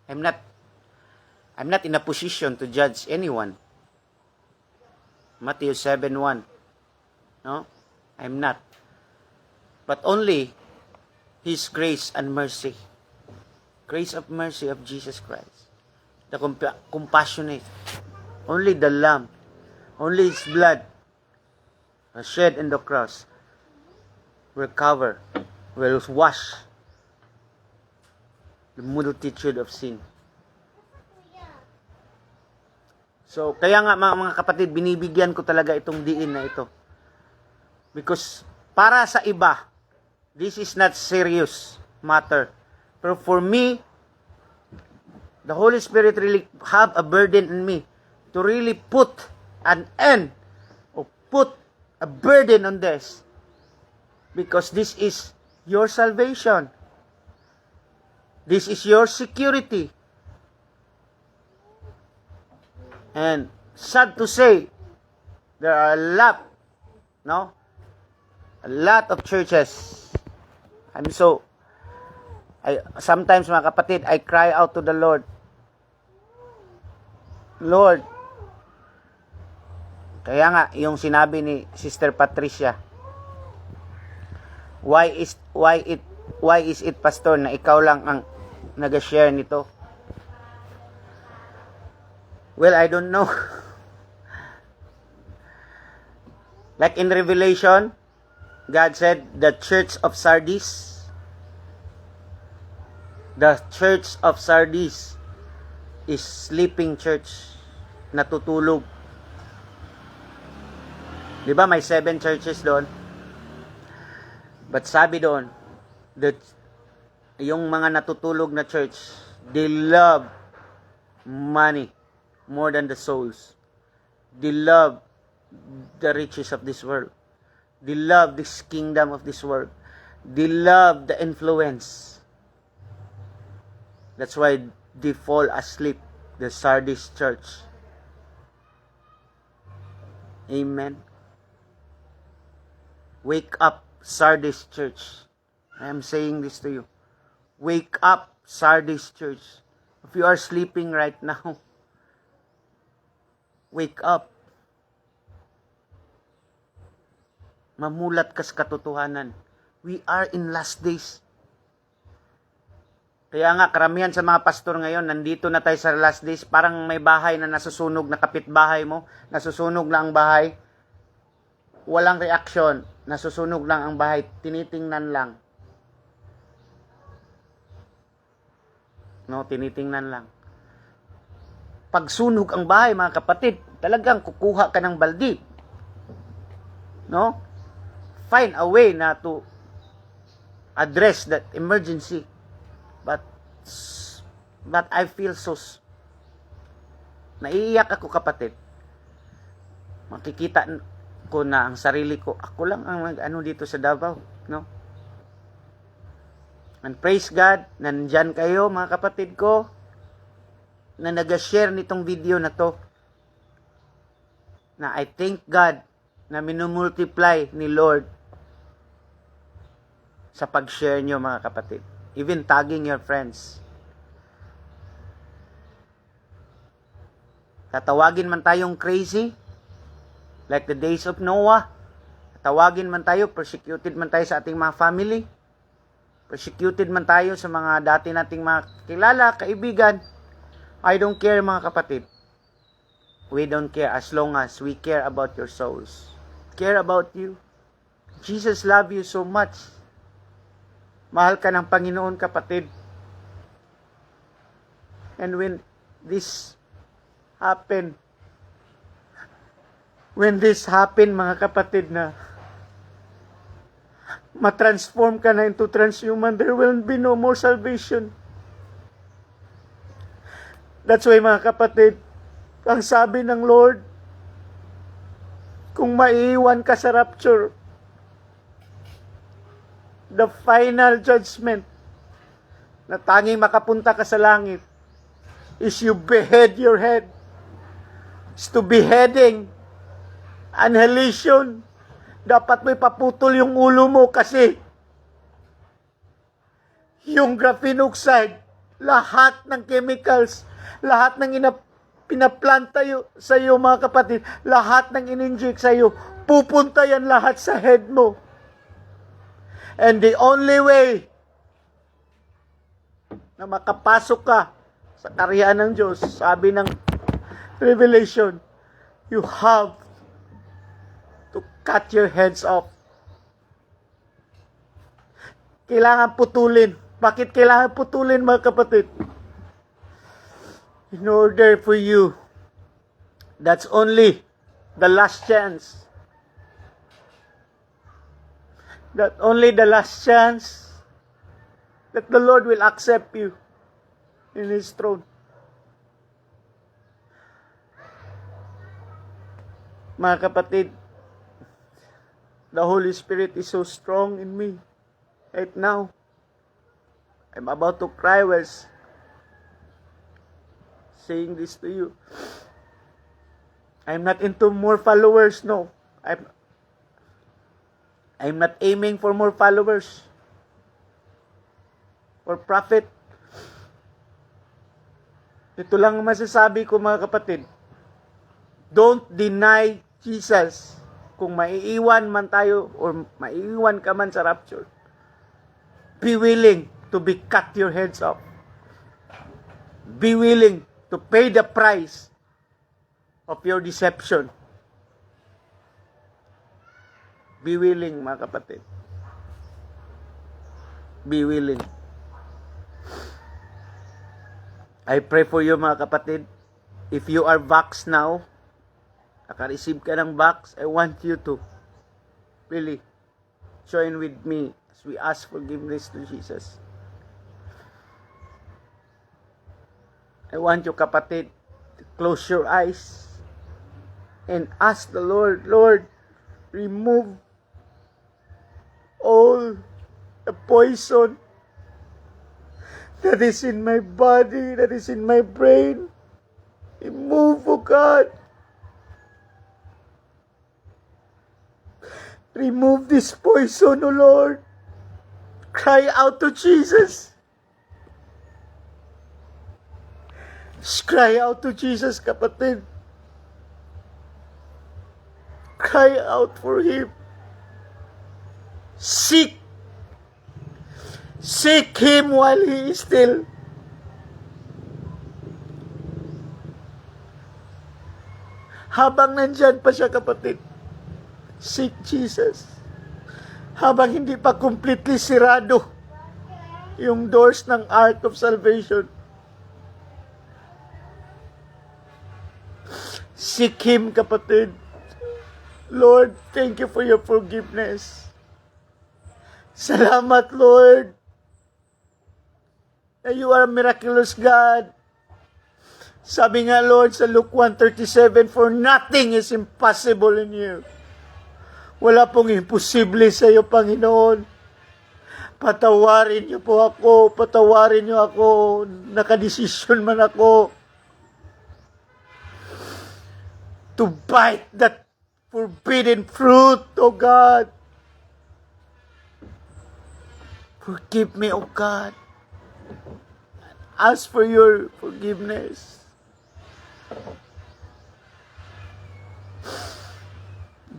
I'm not in a position to judge anyone. Matthew 7:1. No? I'm not. But only His grace and mercy. Grace of mercy of Jesus Christ. The compassionate. Only the Lamb. Only His blood shed in the cross will cover, will wash the multitude of sin. So, kaya nga mga kapatid, binibigyan ko talaga itong diin na ito. Because para sa iba, this is not serious matter. Pero for me, the Holy Spirit really have a burden in me to really put an end or put a burden on this. Because this is your salvation. This is your security. And sad to say, there are a lot of churches. Sometimes mga kapatid, I cry out to the Lord. Lord, kaya nga, yung sinabi ni Sister Patricia, why is it, Pastor, na ikaw lang ang nag-share nito? Well, I don't know. Like in Revelation, God said, the church of Sardis is sleeping church, natutulog. Di ba may 7 churches doon? But sabi doon, yung mga natutulog na church, they love money more than the souls. They love the riches of this world. They love this kingdom of this world. They love the influence. That's why they fall asleep, the Sardis church. Amen. Wake up, Sardis church. I am saying this to you. Wake up, Sardis church. If you are sleeping right now, wake up. Mamulat ka sa katotohanan. We are in last days. Kaya nga, karamihan sa mga pastor ngayon, nandito na tayo sa last days, parang may bahay na nasusunog na kapitbahay mo, nasusunog na ang bahay, walang reaksyon, nasusunog lang ang bahay, tinitingnan lang. No, tinitingnan lang. Pag sunog ang bahay, mga kapatid, talagang kukuha ka ng baldi. No? Find a way na to address that emergency. But I feel so naiiyak ako, kapatid. Makikita ko na ang sarili ko, ako lang ang ano dito sa Davao, no? And praise God, nandyan kayo, mga kapatid ko, na nag-share nitong video na to. Na I thank God na minumultiply ni Lord sa pag-share nyo, mga kapatid. Even tagging your friends. Tatawagin man tayong crazy, like the days of Noah. Tatawagin man tayo, persecuted man tayo sa ating mga family. Persecuted man tayo sa mga dati nating mga kilala, kaibigan. I don't care, mga kapatid. We don't care as long as we care about your souls. Care about you. Jesus love you so much. Mahal ka ng Panginoon, kapatid. And when this happen, mga kapatid, na matransform ka na into transhuman, there will be no more salvation. That's why, mga kapatid, ang sabi ng Lord, kung maiiwan ka sa rapture, the final judgment na tanging makapunta ka sa langit is you behead your head. It's to beheading, annihilation. Dapat mo ipaputol yung ulo mo kasi yung graphene oxide, lahat ng chemicals, lahat ng pinaplanta sa iyo, mga kapatid, lahat ng in-inject sa iyo, pupunta yan lahat sa head mo. And the only way na makapasok ka sa kaharian ng Diyos, sabi ng Revelation, you have to cut your heads off. Kailangan putulin. Bakit kailangan putulin, mga kapatid? In order for you, that's only the last chance. That only the last chance that the Lord will accept you in His throne. Mga kapatid, the Holy Spirit is so strong in me right now. I'm about to cry while saying this to you. I'm not into more followers, no. I'm not aiming for more followers or profit. Ito lang masasabi ko, mga kapatid. Don't deny Jesus. Kung maiiwan man tayo or maiiwan ka man sa rapture, be willing to be cut your heads off. Be willing to pay the price of your deception. Be willing, mga kapatid. Be willing. I pray for you, mga kapatid. If you are vax now, naka-receive ka ng vax, I want you to really join with me as we ask forgiveness to Jesus. I want you, kapatid, to close your eyes and ask the Lord, Lord, remove all the poison that is in my body, that is in my brain. Remove, oh God. Remove this poison, oh Lord. Cry out to Jesus. Cry out to Jesus, kapatid. Cry out for Him. Seek Him while He is still. Habang nandyan pa siya, kapatid, seek Jesus. Habang hindi pa completely sirado yung doors ng Ark of Salvation, seek Him, kapatid. Lord, thank you for your forgiveness. Salamat, Lord, na you are a miraculous God. Sabi nga, Lord, sa Luke 1:37, for nothing is impossible in you. Wala pong imposible sa iyo, Panginoon. Patawarin niyo po ako. Patawarin niyo ako. Nakadesisyon man ako to bite that forbidden fruit, O God. Forgive me, O God. Ask for your forgiveness.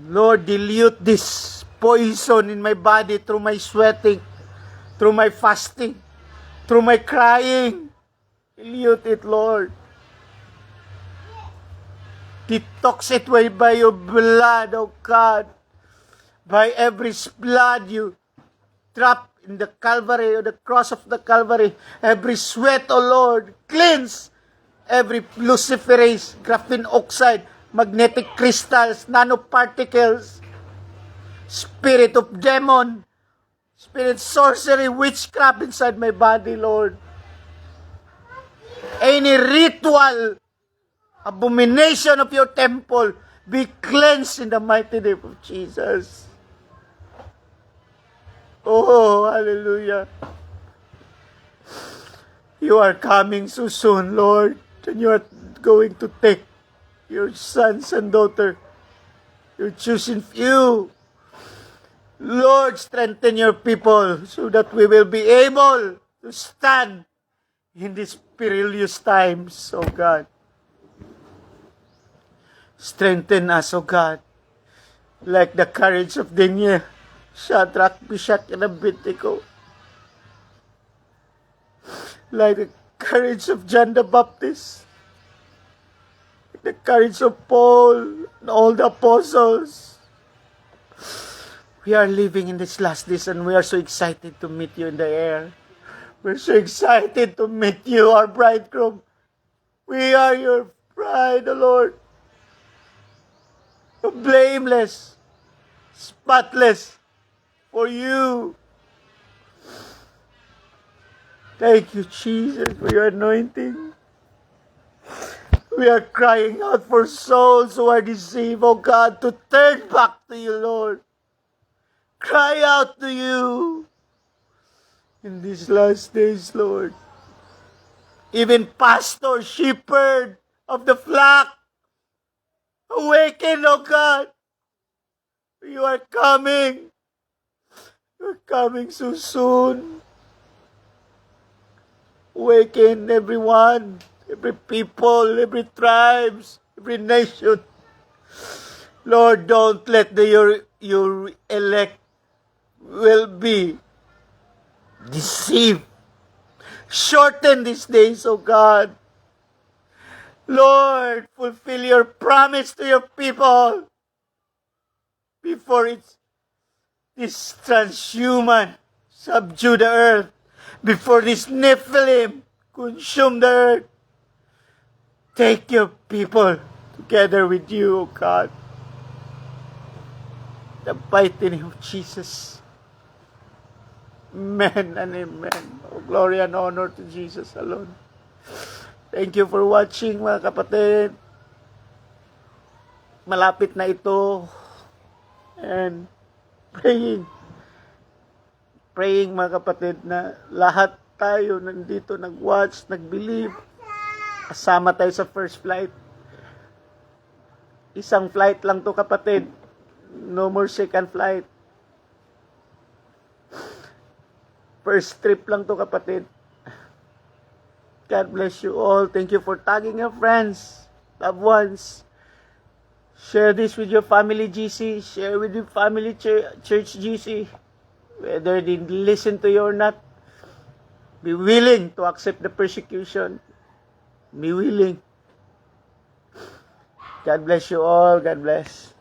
Lord, dilute this poison in my body through my sweating, through my fasting, through my crying. Dilute it, Lord. Detox it by your blood, O God. By every blood you drop in the Calvary, or the cross of the Calvary, every sweat, O Lord, cleanse every luciferase, graphene oxide, magnetic crystals, nanoparticles, spirit of demon, spirit sorcery, witchcraft inside my body, Lord. Any ritual, abomination of your temple, be cleansed in the mighty name of Jesus. Oh, hallelujah. You are coming so soon, Lord, and you are going to take your sons and daughter, your chosen few. Lord, strengthen your people so that we will be able to stand in these perilous times, oh God. Strengthen us, oh God, like the courage of Daniel, Shadrach, Meshach, and Abednego. Like the courage of John the Baptist. Like the courage of Paul and all the apostles. We are living in these last days and we are so excited to meet you in the air. We're so excited to meet you, our bridegroom. We are your bride, O Lord. Blameless, spotless, for you. Thank you, Jesus, for your anointing. We are crying out for souls who are deceived, oh God, to turn back to you, Lord. Cry out to you in these last days, Lord. Even pastor, shepherd of the flock, awaken, oh God. You are coming. You're coming so soon. Awaken everyone, every people, every tribes, every nation. Lord, don't let your elect will be deceived. Shorten these days, oh God. Lord, fulfill your promise to your people before it's this transhuman subdue the earth before this Nephilim consume the earth. Take your people together with you, O God. The mighty name of Jesus. Amen and amen. Oh, glory and honor to Jesus alone. Thank you for watching, mga kapatid. Malapit na ito. And praying mga kapatid na lahat tayo nandito nag-watch, nag-believe. Kasama tayo sa first flight. Isang flight lang to kapatid. No more second flight. First trip lang to kapatid. God bless you all. Thank you for tagging your friends, loved ones. Share this with your family GC. Share with your family church GC. Whether they listen to you or not, be willing to accept the persecution. Be willing. God bless you all. God bless.